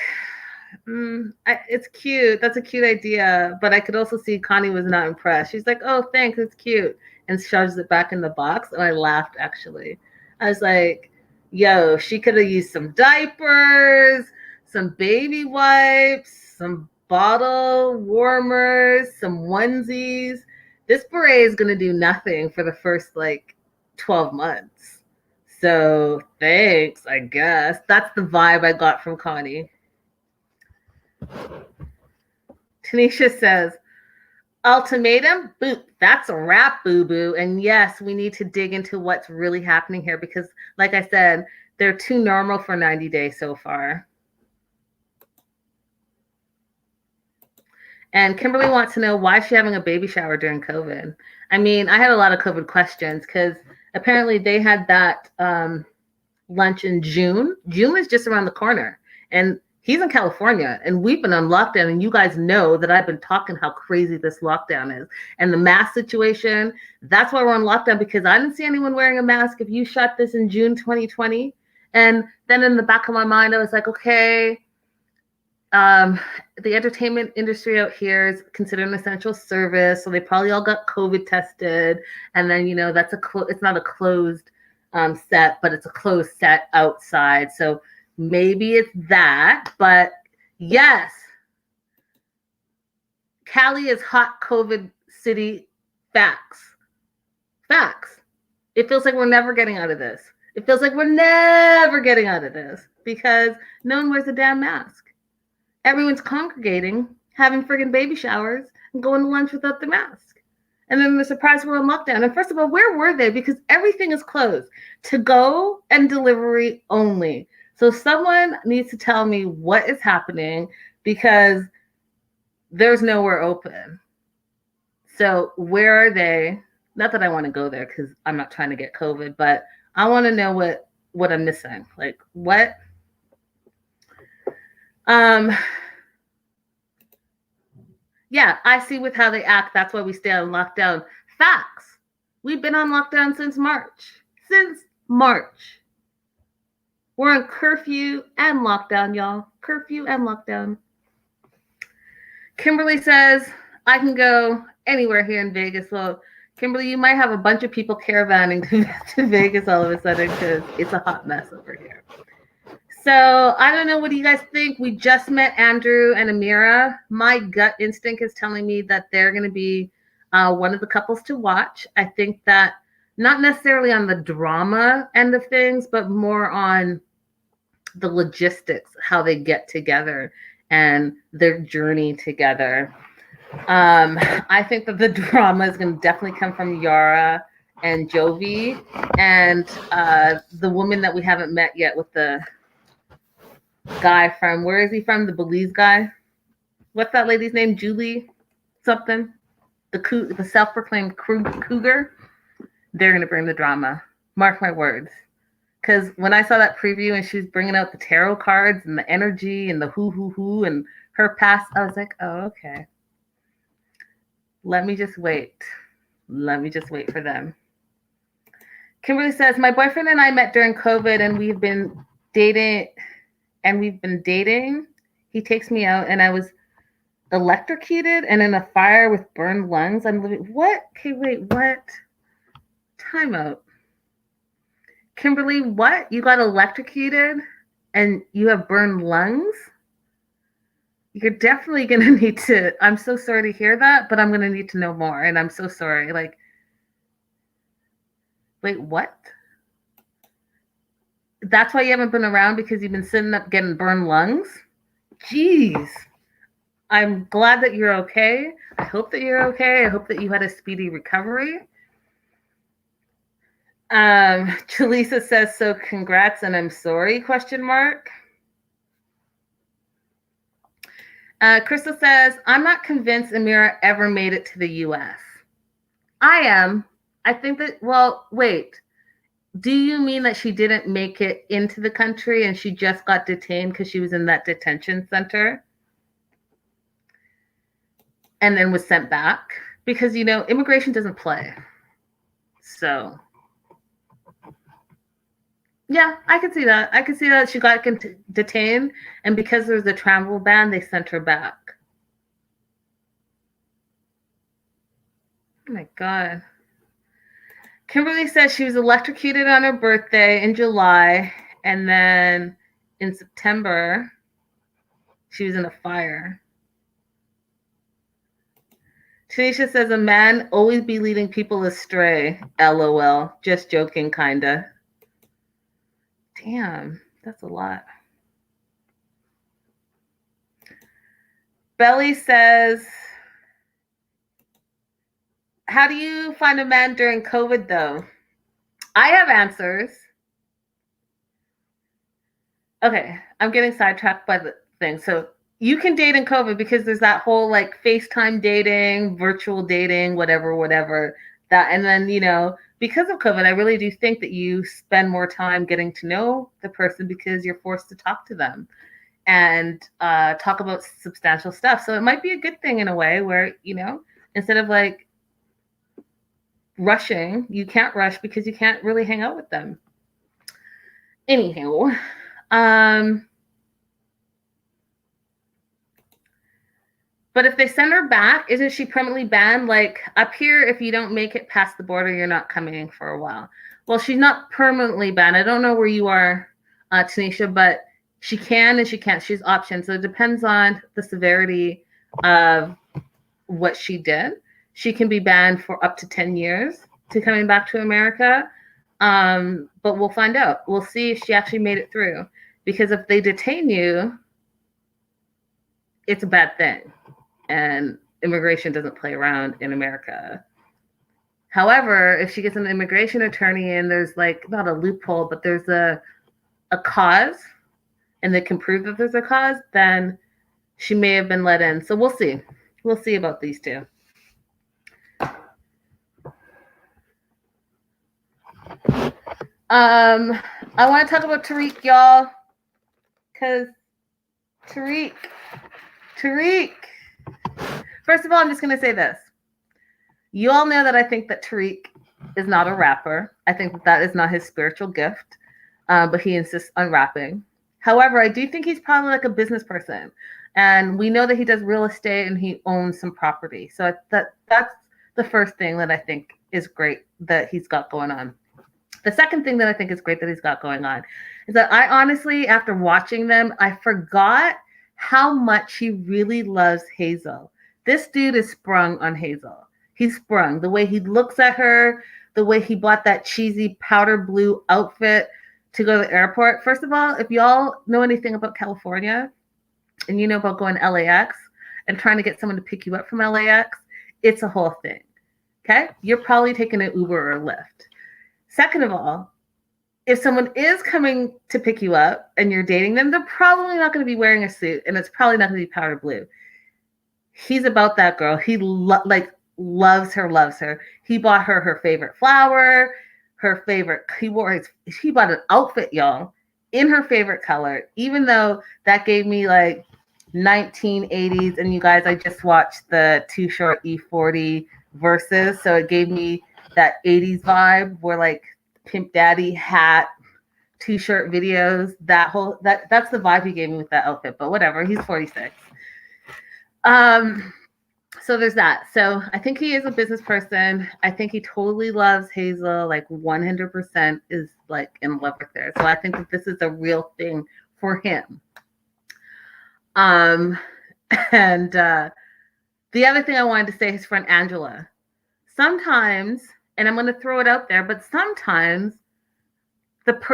it's cute. That's a cute idea, but I could also see Connie was not impressed. She's like, oh, thanks, it's cute, and shoves it back in the box, and I laughed. Actually, I was like, yo, she could have used some diapers, some baby wipes, some bottle warmers, some onesies. This beret is going to do nothing for the first 12 months. So thanks, I guess. That's the vibe I got from Connie. Tanisha says, ultimatum? Boop. That's a wrap, boo-boo. And yes, we need to dig into what's really happening here because, like I said, they're too normal for 90 days so far. And Kimberly wants to know why is she having a baby shower during COVID? I mean, I had a lot of COVID questions because apparently they had that lunch in June. June is just around the corner. And he's in California and we've been on lockdown. And you guys know that I've been talking how crazy this lockdown is. And the mask situation, that's why we're on lockdown, because I didn't see anyone wearing a mask if you shot this in June 2020. And then in the back of my mind, I was like, okay, the entertainment industry out here is considered an essential service, so they probably all got COVID tested, and then that's it's not a closed set, but it's a closed set outside, so maybe it's that. But yes, Cali is hot COVID city. Facts. It feels like we're never getting out of this. Because no one wears a damn mask. Everyone's congregating, having friggin' baby showers, and going to lunch without the mask. And then they're surprised we're on lockdown. And first of all, where were they? Because everything is closed. To go and delivery only. So someone needs to tell me what is happening because there's nowhere open. So where are they? Not that I want to go there because I'm not trying to get COVID, but I want to know what I'm missing. Like what? Yeah, I see with how they act. That's why we stay on lockdown. Facts. We've been on lockdown since March. Since March. We're on curfew and lockdown, y'all. Curfew and lockdown. Kimberly says, I can go anywhere here in Vegas. Well, Kimberly, you might have a bunch of people caravanning to Vegas all of a sudden because it's a hot mess over here. So I don't know. What do you guys think? We just met Andrew and Amira. My gut instinct is telling me that they're going to be one of the couples to watch. I think that not necessarily on the drama end of things, but more on the logistics, how they get together and their journey together. I think that the drama is going to definitely come from Yara and Jovi and the woman that we haven't met yet with the guy from, where is he from? The Belize guy. What's that lady's name? Julie something. The self-proclaimed cougar. They're going to bring the drama. Mark my words. Because when I saw that preview and she was bringing out the tarot cards and the energy and the who and her past, I was like, oh, okay. Let me just wait. Let me just wait for them. Kimberly says, my boyfriend and I met during COVID and we've been dating. He takes me out and I was electrocuted and in a fire with burned lungs. I'm living. What? Okay, wait, what? Time out. Kimberly, what? You got electrocuted and you have burned lungs? You're definitely going to need to, I'm so sorry to hear that, but I'm going to need to know more. And I'm so sorry. Like, wait, what? That's why you haven't been around, because you've been sitting up getting burned lungs? Jeez. I'm glad that you're okay. I hope that you're okay. I hope that you had a speedy recovery. Chalisa says, so congrats and I'm sorry, ? Crystal says, I'm not convinced Amira ever made it to the U.S. I am. I think that, well, wait. Do you mean that she didn't make it into the country and she just got detained because she was in that detention center and then was sent back? Because, you know, immigration doesn't play. So, yeah, I can see that. I can see that she got detained, and because there was a travel ban, they sent her back. Oh my God. Kimberly says she was electrocuted on her birthday in July, and then in September, she was in a fire. Tanisha says, a man always be leading people astray. LOL. Just joking, kinda. Damn, that's a lot. Belly says, how do you find a man during COVID, though? I have answers. Okay, I'm getting sidetracked by the thing. So you can date in COVID because there's that whole like FaceTime dating, virtual dating, whatever. That, and then, you know, because of COVID, I really do think that you spend more time getting to know the person because you're forced to talk to them and talk about substantial stuff. So it might be a good thing in a way where, you know, instead of like rushing, you can't rush because you can't really hang out with them. Anywho, but if they send her back, isn't she permanently banned? Like up here, if you don't make it past the border, you're not coming in for a while. Well, she's not permanently banned. I don't know where you are, Tanisha, but she can and she can't. She's options. So it depends on the severity of what she did. She can be banned for up to 10 years to coming back to America. But we'll find out. We'll see if she actually made it through. Because if they detain you, it's a bad thing. And immigration doesn't play around in America. However, if she gets an immigration attorney and there's like, not a loophole, but there's a cause, and they can prove that there's a cause, then she may have been let in. So we'll see. We'll see about these two. I want to talk about Tarik, y'all, because Tarik. First of all, I'm just going to say this. You all know that I think that Tarik is not a rapper. I think that that is not his spiritual gift, but he insists on rapping. However, I do think he's probably like a business person. And we know that he does real estate and he owns some property. So that's the first thing that I think is great that he's got going on. The second thing that I think is great that he's got going on is that I honestly, after watching them, I forgot how much he really loves Hazel. This dude is sprung on Hazel. He's sprung. The way he looks at her, the way he bought that cheesy powder blue outfit to go to the airport. First of all, if y'all know anything about California and you know about going to LAX and trying to get someone to pick you up from LAX, it's a whole thing. Okay? You're probably taking an Uber or Lyft. Second of all, if someone is coming to pick you up and you're dating them, they're probably not going to be wearing a suit and it's probably not going to be powder blue. He's about that girl. He loves her. He bought her favorite flower, her favorite, he bought an outfit, y'all, in her favorite color, even though that gave me like 1980s. And you guys, I just watched the Too Short E03 verses. So it gave me that 80s vibe where like Pimp Daddy hat, Too Short videos, that's the vibe he gave me with that outfit, but whatever, he's 46. So there's that. So I think he is a business person. I think he totally loves Hazel, like 100% is like in love with her. So I think that this is a real thing for him. And the other thing I wanted to say, his friend Angela. Sometimes, and I'm going to throw it out there, but sometimes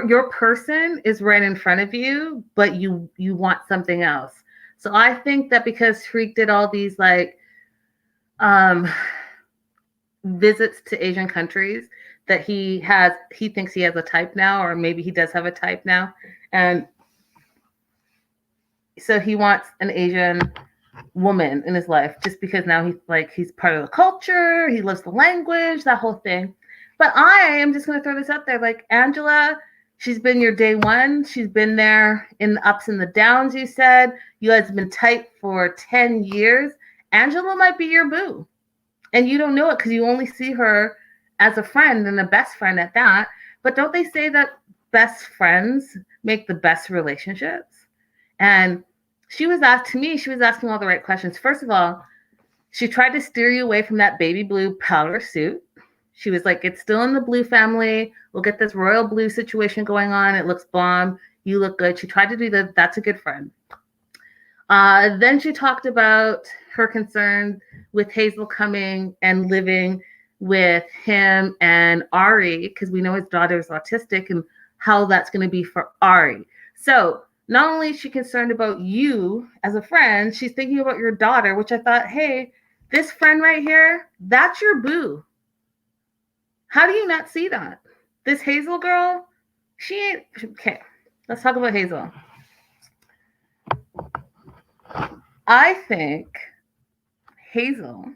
your person is right in front of you, but you want something else. So I think that because Tariq did all these like visits to Asian countries, that he thinks he has a type now, or maybe he does have a type now, and so he wants an Asian woman in his life just because now he's part of the culture, he loves the language, that whole thing. But I am just going to throw this out there, like Angela, she's been your day one, she's been there in the ups and the downs. You said you guys have been tight for 10 years. Angela might be your boo, and you don't know it because you only see her as a friend and a best friend at that. But don't they say that best friends make the best relationships? And she was asking all the right questions. First of all, she tried to steer you away from that baby blue powder suit. She was like, it's still in the blue family. We'll get this royal blue situation going on. It looks bomb. You look good. She tried to do that. That's a good friend. Then she talked about her concern with Hazel coming and living with him and Ari, because we know his daughter is autistic, and how that's going to be for Ari. So not only is she concerned about you as a friend, she's thinking about your daughter, which I thought, hey, this friend right here, that's your boo. How do you not see that? This Hazel girl, she ain't, okay, let's talk about Hazel. I think Hazel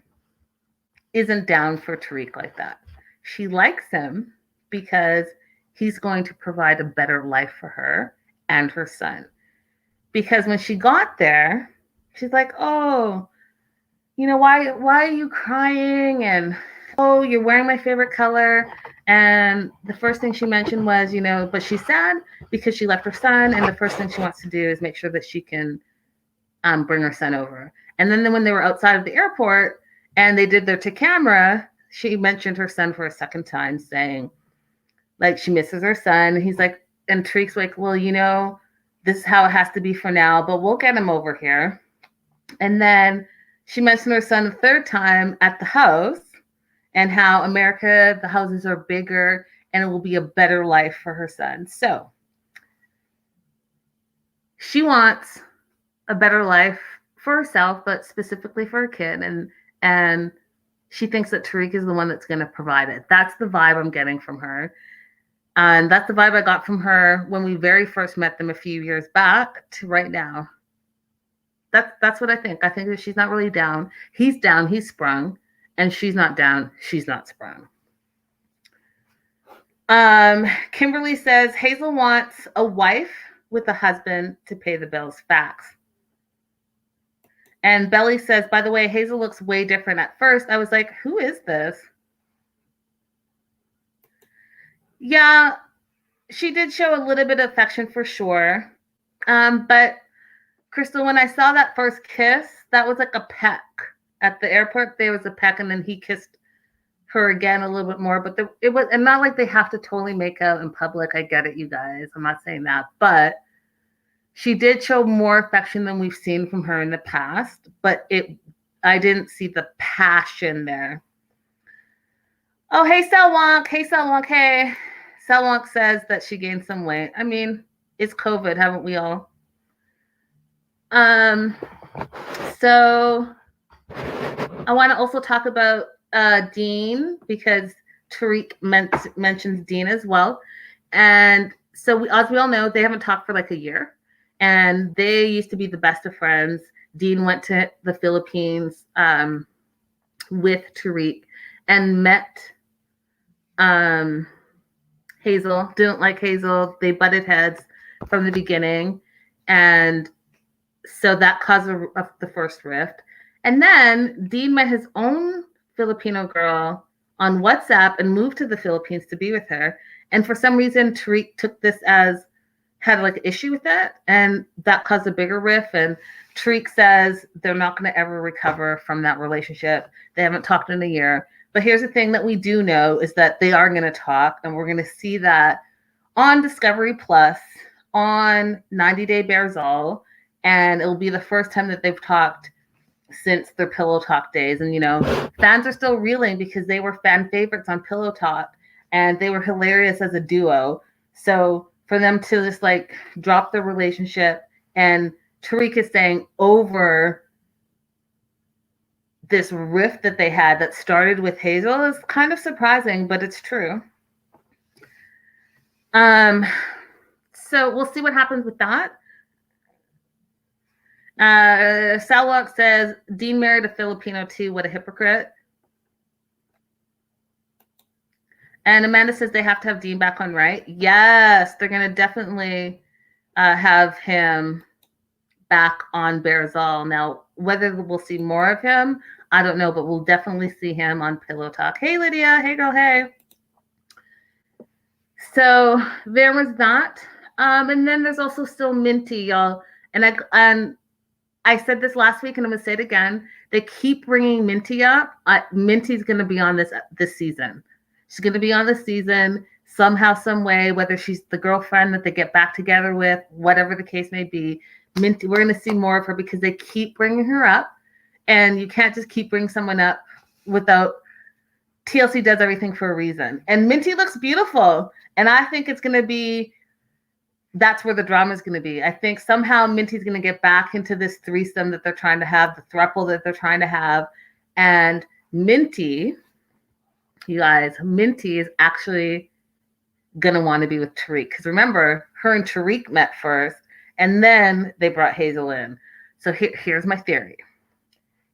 isn't down for Tarik like that. She likes him because he's going to provide a better life for her and her son. Because when she got there, she's like, oh, you know, why are you crying? And, oh, you're wearing my favorite color. And the first thing she mentioned was, you know, but she's sad because she left her son. And the first thing she wants to do is make sure that she can bring her son over. And then when they were outside of the airport and they did their to camera, she mentioned her son for a second time, saying, like, she misses her son. And he's like, and Tarik's like, well, you know, this is how it has to be for now, but we'll get him over here. And then she mentioned her son the third time at the house, and how America, the houses are bigger and it will be a better life for her son. So she wants a better life for herself, but specifically for her kid. And she thinks that Tarik is the one that's going to provide it. That's the vibe I'm getting from her. And that's the vibe I got from her when we very first met them a few years back to right now. That's what I think. I think that she's not really down. He's down, he's sprung. And she's not down, she's not sprung. Kimberly says, Hazel wants a wife with a husband to pay the bills. Facts. And Belly says, by the way, Hazel looks way different. At first, I was like, who is this? Yeah, she did show a little bit of affection for sure. But Crystal, when I saw that first kiss, that was like a peck. At the airport, there was a peck, and then he kissed her again a little bit more. But it was, and not like they have to totally make out in public. I get it, you guys. I'm not saying that. But she did show more affection than we've seen from her in the past. But I didn't see the passion there. Oh, hey, Selwonk. Hey, Selwonk. Hey. Selwonk says that she gained some weight. I mean, it's COVID, haven't we all? So I want to also talk about Dean, because Tarik mentions Dean as well. And so as we all know, they haven't talked for like a year, and they used to be the best of friends. Dean went to the Philippines with Tarik and met Hazel. Didn't like Hazel. They butted heads from the beginning, and so that caused the first rift. And then Dean met his own Filipino girl on WhatsApp and moved to the Philippines to be with her. And for some reason, Tarik took this had like an issue with it, and that caused a bigger rift. And Tarik says they're not going to ever recover from that relationship. They haven't talked in a year. But here's the thing that we do know is that they are going to talk, and we're going to see that on Discovery Plus, on 90 Day Bearzall, and it'll be the first time that they've talked since their Pillow Talk days. And, you know, fans are still reeling because they were fan favorites on Pillow Talk, and they were hilarious as a duo. So for them to just like drop the relationship, and Tarik is saying over this rift that they had that started with Hazel is kind of surprising, but it's true. So we'll see what happens with that. Salwalk says, Dean married a Filipino too. What a hypocrite. And Amanda says they have to have Dean back on, right? Yes, they're going to definitely have him back on Bearzall. Now, whether we'll see more of him, I don't know, but we'll definitely see him on Pillow Talk. Hey, Lydia. Hey, girl. Hey. So there was that. And then there's also still Minty, y'all. And I said this last week, and I'm going to say it again. They keep bringing Minty up. Minty's going to be on this season. She's going to be on this season somehow, some way, whether she's the girlfriend that they get back together with, whatever the case may be. Minty, we're going to see more of her because they keep bringing her up. And you can't just keep bringing someone up without... TLC does everything for a reason. And Minty looks beautiful. And I think it's going to be... That's where the drama is going to be. I think somehow Minty's going to get back into this threesome that they're trying to have, the throuple that they're trying to have. And Minty, you guys, Minty is actually going to want to be with Tarik. Because remember, her and Tarik met first, and then they brought Hazel in. So here's my theory.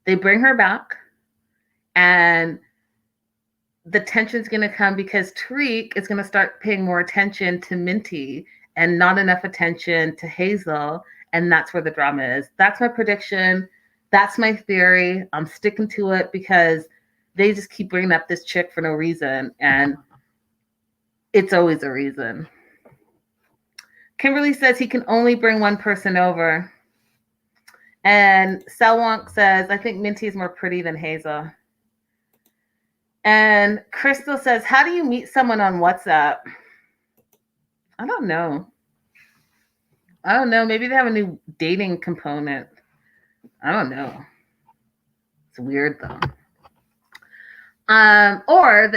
They bring her back, and the tension's going to come because Tarik is going to start paying more attention to Minty and not enough attention to Hazel, and that's where the drama is. That's my prediction. That's my theory. I'm sticking to it because they just keep bringing up this chick for no reason, and it's always a reason. Kimberly says he can only bring one person over. And Selwonk says, I think Minty is more pretty than Hazel. And Crystal says, how do you meet someone on WhatsApp? I don't know. Maybe they have a new dating component. I don't know. It's weird though. Or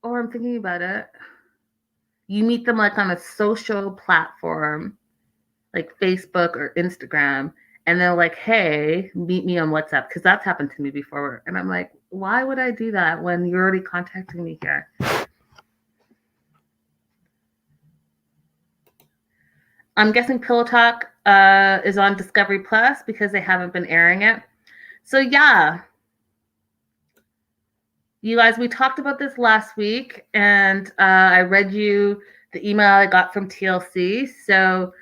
I'm thinking about it. You meet them like on a social platform, like Facebook or Instagram, and they're like, hey, meet me on WhatsApp, because that's happened to me before. And I'm like, why would I do that when you're already contacting me here? I'm guessing Pillow Talk is on Discovery Plus because they haven't been airing it. So yeah, you guys, we talked about this last week, and I read you the email I got from TLC. So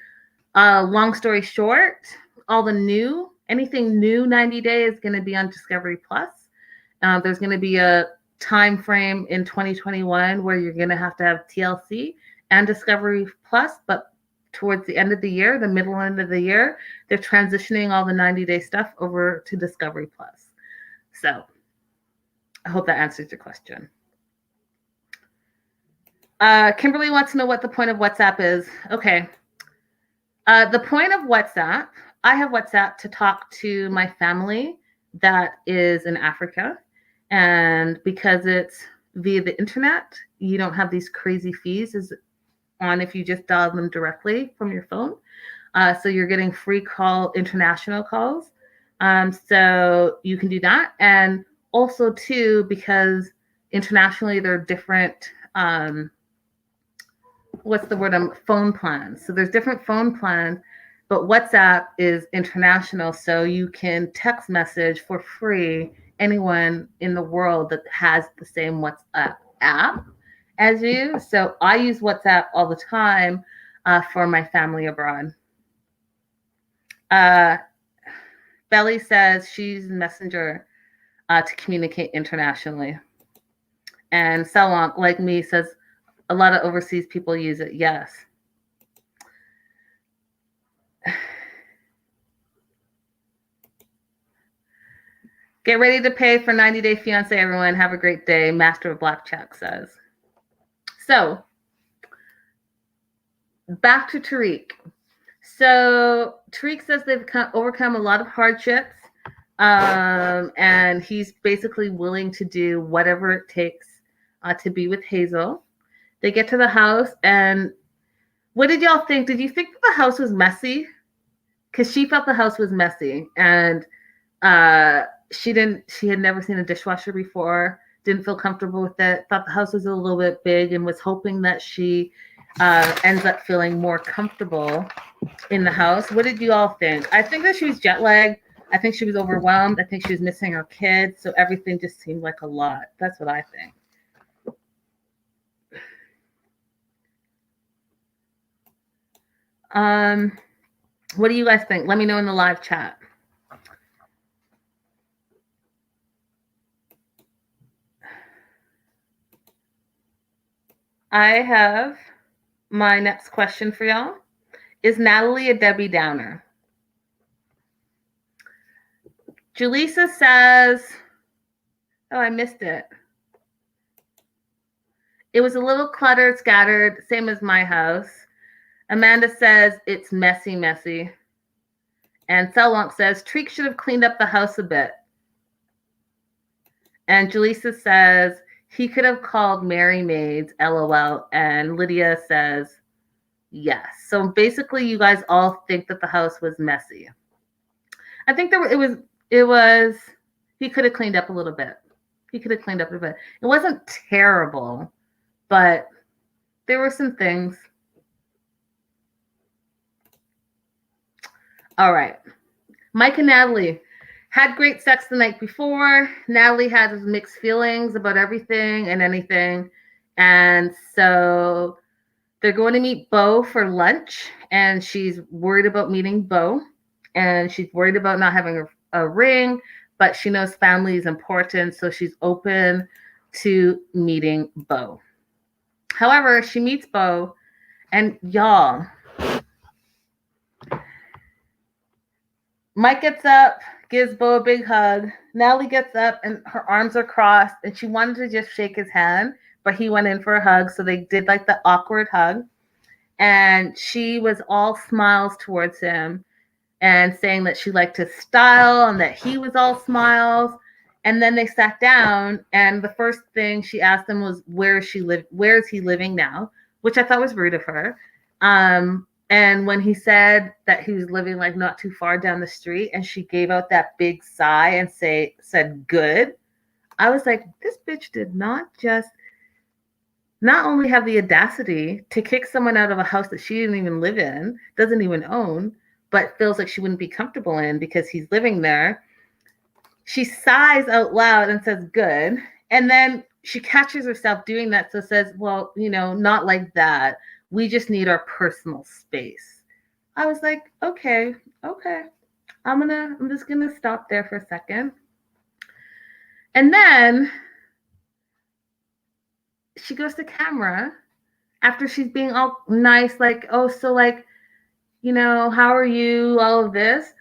long story short, all the new Anything new 90 Day is going to be on Discovery Plus. There's going to be a time frame in 2021 where you're going to have TLC and Discovery Plus, but towards the end of the year, the middle end of the year, they're transitioning all the 90 Day stuff over to Discovery Plus. So I hope that answers your question. Kimberly wants to know what the point of WhatsApp is. Okay. The point of WhatsApp, I have WhatsApp to talk to my family that is in Africa. And because it's via the internet, you don't have these crazy fees as on if you just dial them directly from your phone. So you're getting free international calls. So you can do that. And also too, because internationally there are different, phone plans. So there's different phone plans, but WhatsApp is international. So you can text message for free anyone in the world that has the same WhatsApp app as you. So I use WhatsApp all the time for my family abroad. Belly says she's Messenger to communicate internationally. And Salon, like me, says a lot of overseas people use it. Yes. Get ready to pay for 90 Day Fiancé, everyone. Have a great day. Master of Blackjack says. So, back to Tarik. So, Tarik says they've overcome a lot of hardships, and he's basically willing to do whatever it takes to be with Hazel. They get to the house, and what did y'all think? Did you think that the house was messy? Because she felt the house was messy, and she had never seen a dishwasher before, didn't feel comfortable with it, thought the house was a little bit big, and was hoping that she ends up feeling more comfortable in the house. What did you all think? I think that she was jet lagged. I think she was overwhelmed. I think she was missing her kids. So everything just seemed like a lot. That's what I think. What do you guys think? Let me know in the live chat. I have my next question for y'all. Is Natalie a Debbie Downer? Julissa says, oh, I missed it. It was a little cluttered, scattered, same as my house. Amanda says it's messy, messy. And Selwonk says Tariq should have cleaned up the house a bit. And Julissa says he could have called Mary Maids, LOL. And Lydia says yes. So basically, you guys all think that the house was messy. I think it was. He could have cleaned up a little bit. It wasn't terrible, but there were some things. All right. Mike and Natalie had great sex the night before. Natalie had mixed feelings about everything and anything. And so they're going to meet Bo for lunch. And she's worried about meeting Bo. And she's worried about not having a ring. But she knows family is important. So she's open to meeting Bo. However, she meets Bo. And y'all, Mike gets up, gives Bo a big hug. Natalie gets up and her arms are crossed and she wanted to just shake his hand, but he went in for a hug. So they did like the awkward hug. And she was all smiles towards him and saying that she liked his style and that he was all smiles. And then they sat down and the first thing she asked him was, where is he living now? Which I thought was rude of her. And when he said that he was living like not too far down the street and she gave out that big sigh and said good, I was like, this bitch did not only have the audacity to kick someone out of a house that she didn't even live in, doesn't even own, but feels like she wouldn't be comfortable in because he's living there. She sighs out loud and says good. And then she catches herself doing that. So says, well, not like that. We just need our personal space. I was like, okay. I'm just gonna stop there for a second. And then she goes to camera after she's being all nice, like, oh, so like, how are you? All of this.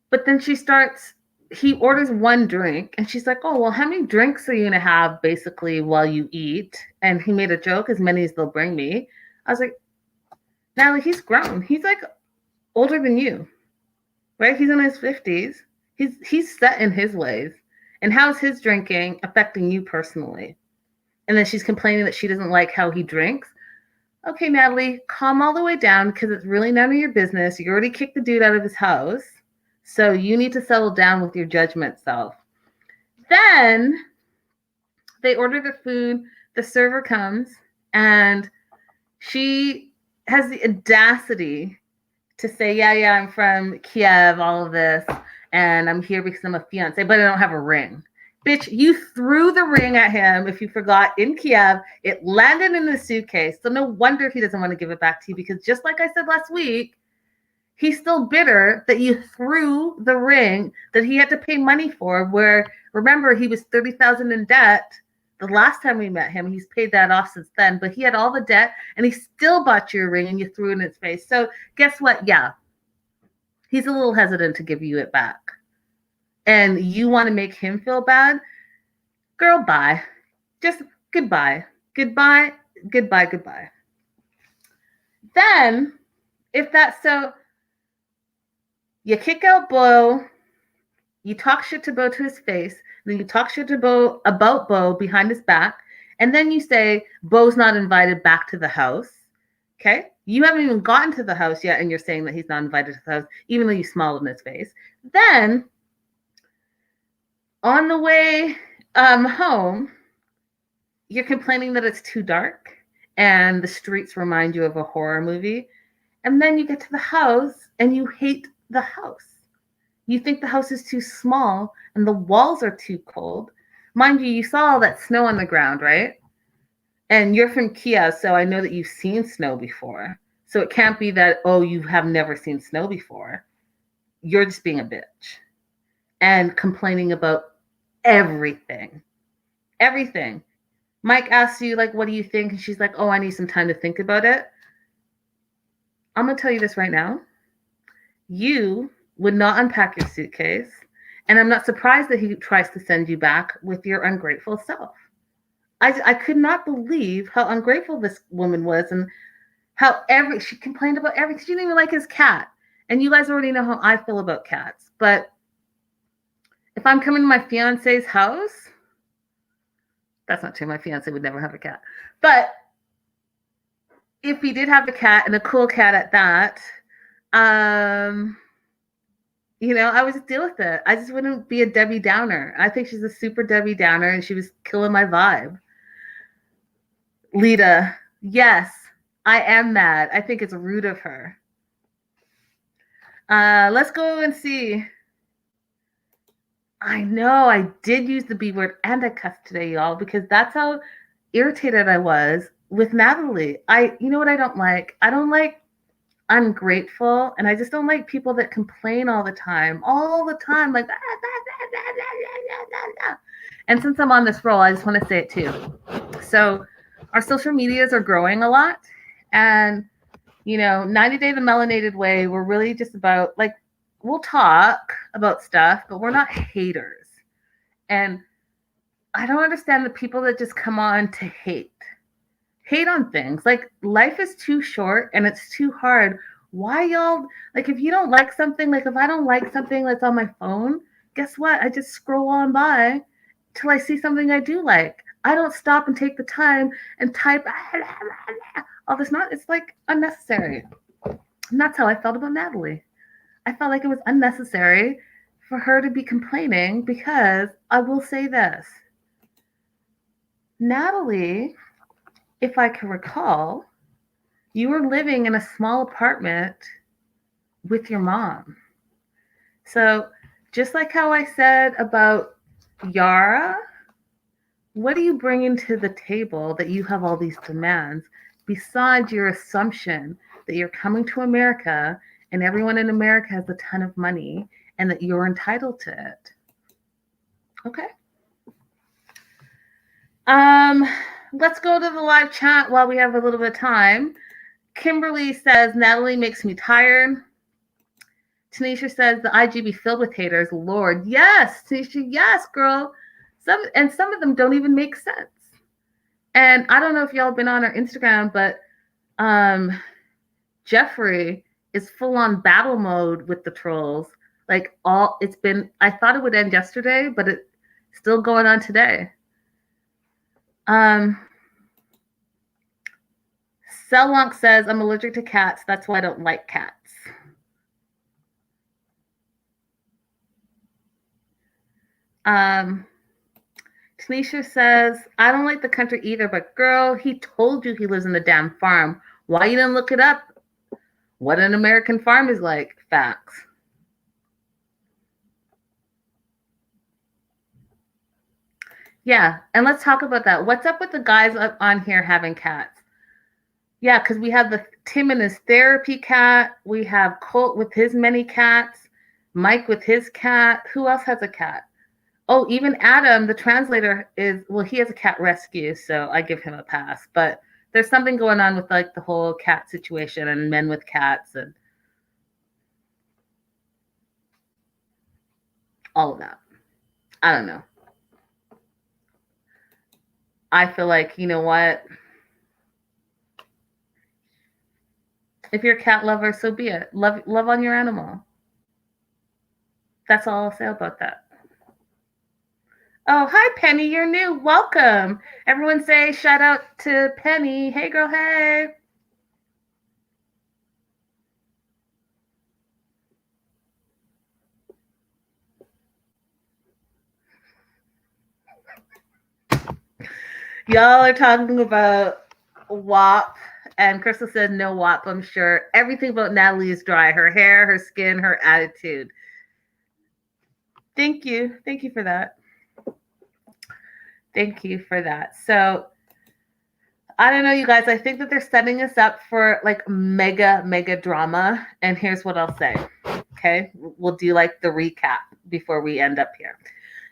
But then he orders one drink and she's like, oh, well, how many drinks are you going to have basically while you eat? And he made a joke, as many as they'll bring me. I was like, Natalie, he's grown. He's like older than you, right? He's in his 50s. He's set in his ways. And how's his drinking affecting you personally? And then she's complaining that she doesn't like how he drinks. Okay, Natalie, calm all the way down because it's really none of your business. You already kicked the dude out of his house. So you need to settle down with your judgment self. Then they order the food. The server comes and she has the audacity to say, yeah, I'm from Kiev, all of this. And I'm here because I'm a fiance, but I don't have a ring. Bitch, you threw the ring at him if you forgot in Kiev. It landed in the suitcase. So no wonder he doesn't want to give it back to you because just like I said last week, he's still bitter that you threw the ring that he had to pay money for, where, remember, he was $30,000 in debt the last time we met him. He's paid that off since then, but he had all the debt and he still bought you a ring and you threw it in his face. So guess what? Yeah, he's a little hesitant to give you it back. And you want to make him feel bad? Girl, bye. Just goodbye. Goodbye, goodbye, goodbye. Then, if that's so, you kick out Bo, you talk shit to Bo to his face, then you talk shit to Bo about Bo behind his back, and then you say Bo's not invited back to the house. Okay? You haven't even gotten to the house yet, and you're saying that he's not invited to the house, even though you smiled in his face. Then, on the way home, you're complaining that it's too dark and the streets remind you of a horror movie. And then you get to the house and you hate the house. You think the house is too small and the walls are too cold. Mind you, you saw all that snow on the ground, right? And you're from Kiev, so I know that you've seen snow before. So it can't be that, oh, you have never seen snow before. You're just being a bitch and complaining about everything. Everything. Mike asks you, like, what do you think? And she's like, oh, I need some time to think about it. I'm going to tell you this right now. You would not unpack your suitcase. And I'm not surprised that he tries to send you back with your ungrateful self. I could not believe how ungrateful this woman was and how she complained about everything. She didn't even like his cat. And you guys already know how I feel about cats. But if I'm coming to my fiance's house, that's not true. My fiance would never have a cat. But if he did have a cat and a cool cat at that, I would just deal with it. I just wouldn't be a Debbie Downer. I think she's a super Debbie Downer and she was killing my vibe. Lita, yes, I am mad. I think it's rude of her. Let's go and see. I know I did use the B word and I cussed today, y'all, because that's how irritated I was with Natalie. You know what I don't like? I don't like ungrateful, and I just don't like people that complain all the time, like, and since I'm on this roll, I just want to say it too. So our social medias are growing a lot, and 90 Day the Melanated Way, we're really just about, like, we'll talk about stuff, but we're not haters. And I don't understand the people that just come on to hate on things. Like, life is too short and it's too hard. Why y'all, like, if you don't like something, like if I don't like something that's on my phone, guess what? I just scroll on by till I see something I do like. I don't stop and take the time and type all this. It's like unnecessary. And that's how I felt about Natalie. I felt like it was unnecessary for her to be complaining, because I will say this. Natalie, if I can recall, you were living in a small apartment with your mom. So just like how I said about Yara, what do you bring into the table that you have all these demands besides your assumption that you're coming to America and everyone in America has a ton of money and that you're entitled to it. Okay. Let's go to the live chat while we have a little bit of time. Kimberly says, Natalie makes me tired. Tanisha says, the IG be filled with haters. Lord, yes, Tanisha, yes, girl. Some of them don't even make sense. And I don't know if y'all have been on our Instagram, but Jeffrey is full on battle mode with the trolls. I thought it would end yesterday, but it's still going on today. Cellonk says, I'm allergic to cats. That's why I don't like cats. Tanisha says, I don't like the country either, but girl, he told you he lives in a damn farm. Why you didn't look it up? What an American farm is like. Facts. Yeah, and let's talk about that. What's up with the guys up on here having cats? Yeah, because we have Tim and his therapy cat. We have Colt with his many cats. Mike with his cat. Who else has a cat? Oh, even Adam, the translator, he has a cat rescue, so I give him a pass. But there's something going on with the whole cat situation and men with cats and all of that. I don't know. I feel like, you know what? If you're a cat lover, so be it. Love on your animal. That's all I'll say about that. Oh, hi, Penny. You're new. Welcome. Everyone say shout out to Penny. Hey, girl. Hey. Y'all are talking about WAP, and Crystal said no WAP, I'm sure. Everything about Natalie is dry. Her hair, her skin, her attitude. Thank you. Thank you for that. Thank you for that. So, I don't know, you guys. I think that they're setting us up for mega drama. And here's what I'll say. Okay. We'll do the recap before we end up here.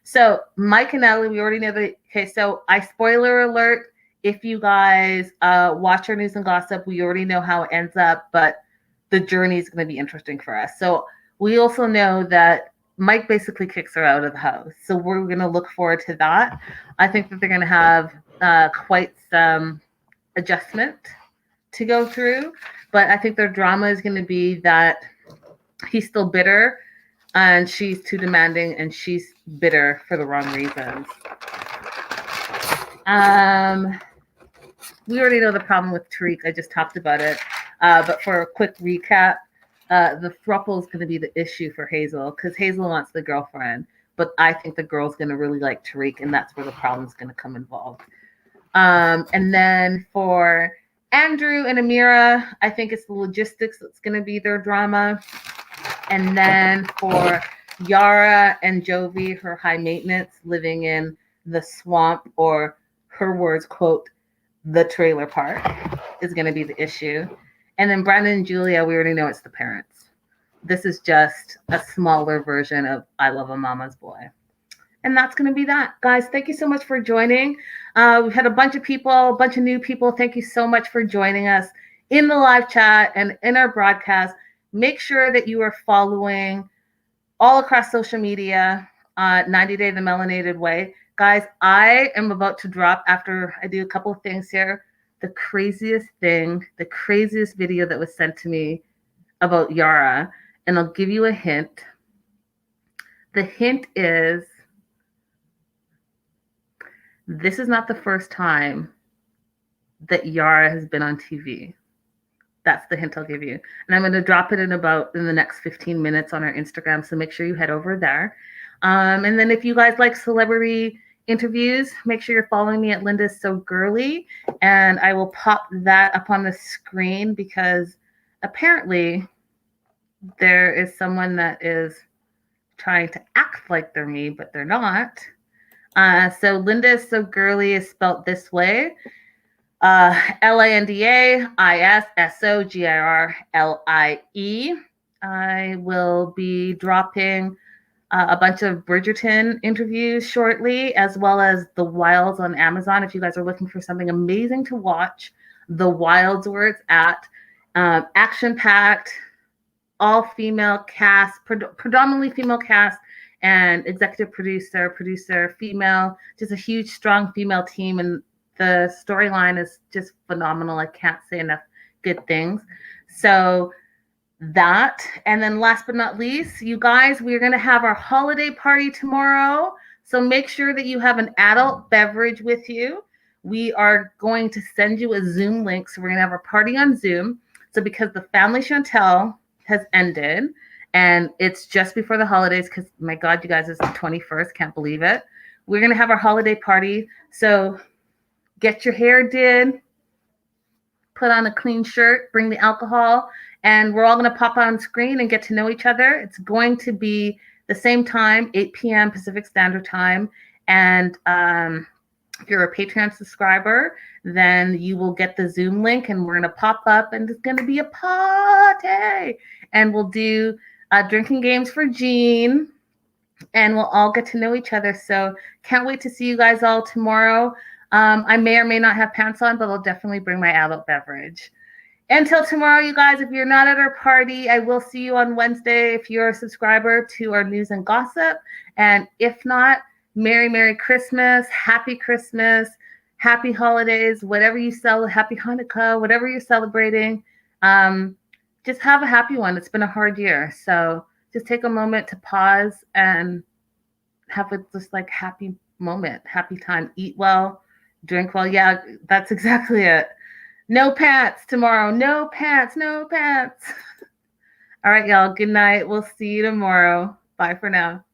So Mike and Natalie, we already know that. Okay. So spoiler alert. If you guys watch our news and gossip, we already know how it ends up, but the journey is going to be interesting for us. So we also know that Mike basically kicks her out of the house. So we're going to look forward to that. I think that they're going to have quite some adjustment to go through, but I think their drama is going to be that he's still bitter and she's too demanding and she's bitter for the wrong reasons. We already know the problem with Tarik. I just talked about it. But for a quick recap, the throuple is going to be the issue for Hazel because Hazel wants the girlfriend, but I think the girl's going to really like Tarik, and that's where the problem is going to come involved. And then for Andrew and Amira, I think it's the logistics that's going to be their drama. And then for Yara and Jovi, her high maintenance, living in the swamp, or her words, quote, the trailer park, is going to be the issue. And then Brandon and Julia, we already know it's the parents. This is just a smaller version of I Love a Mama's Boy. And that's going to be that. Guys, thank you so much for joining. We've had a bunch of people, a bunch of new people. Thank you so much for joining us in the live chat and in our broadcast. Make sure that you are following all across social media, 90 Day the Melanated Way. Guys, I am about to drop, after I do a couple of things here, the craziest video that was sent to me about Yara. And I'll give you a hint. The hint is, this is not the first time that Yara has been on TV. That's the hint I'll give you. And I'm going to drop it in the next 15 minutes on our Instagram. So make sure you head over there. And then if you guys like celebrity interviews, make sure you're following me at Linda So Girlie. And I will pop that up on the screen because apparently there is someone that is trying to act like they're me, but they're not. So Linda So Girlie is spelled this way. LANDAISSOGIRLIE. I will be dropping a bunch of Bridgerton interviews shortly, as well as The Wilds on Amazon. If you guys are looking for something amazing to watch, The Wilds where it's at. Action-packed, all-female cast, predominantly female cast, and executive producer, female, just a huge, strong female team. And the storyline is just phenomenal. I can't say enough good things. So that, and then last but not least, you guys, we're going to have our holiday party tomorrow. So make sure that you have an adult beverage with you. We are going to send you a Zoom link. So we're going to have a party on Zoom. So because the Family Chantel has ended and it's just before the holidays, because my God, you guys, it's the 21st. Can't believe it. We're going to have our holiday party. So get your hair did, put on a clean shirt, bring the alcohol, and we're all going to pop on screen and get to know each other. It's going to be the same time, 8 p.m. Pacific Standard Time. And if you're a Patreon subscriber, then you will get the Zoom link, and we're going to pop up, and it's going to be a party. And we'll do drinking games for Jean, and we'll all get to know each other. So can't wait to see you guys all tomorrow. I may or may not have pants on, but I'll definitely bring my adult beverage. Until tomorrow, you guys, if you're not at our party, I will see you on Wednesday if you're a subscriber to our news and gossip. And if not, Merry Christmas, Happy Holidays, whatever you celebrate, Happy Hanukkah, whatever you're celebrating. Just have a happy one. It's been a hard year. So just take a moment to pause and have a just like happy moment, happy time. Eat well, drink well. Yeah, that's exactly it. No pants tomorrow. No pants. All right, y'all. Good night. We'll see you tomorrow. Bye for now.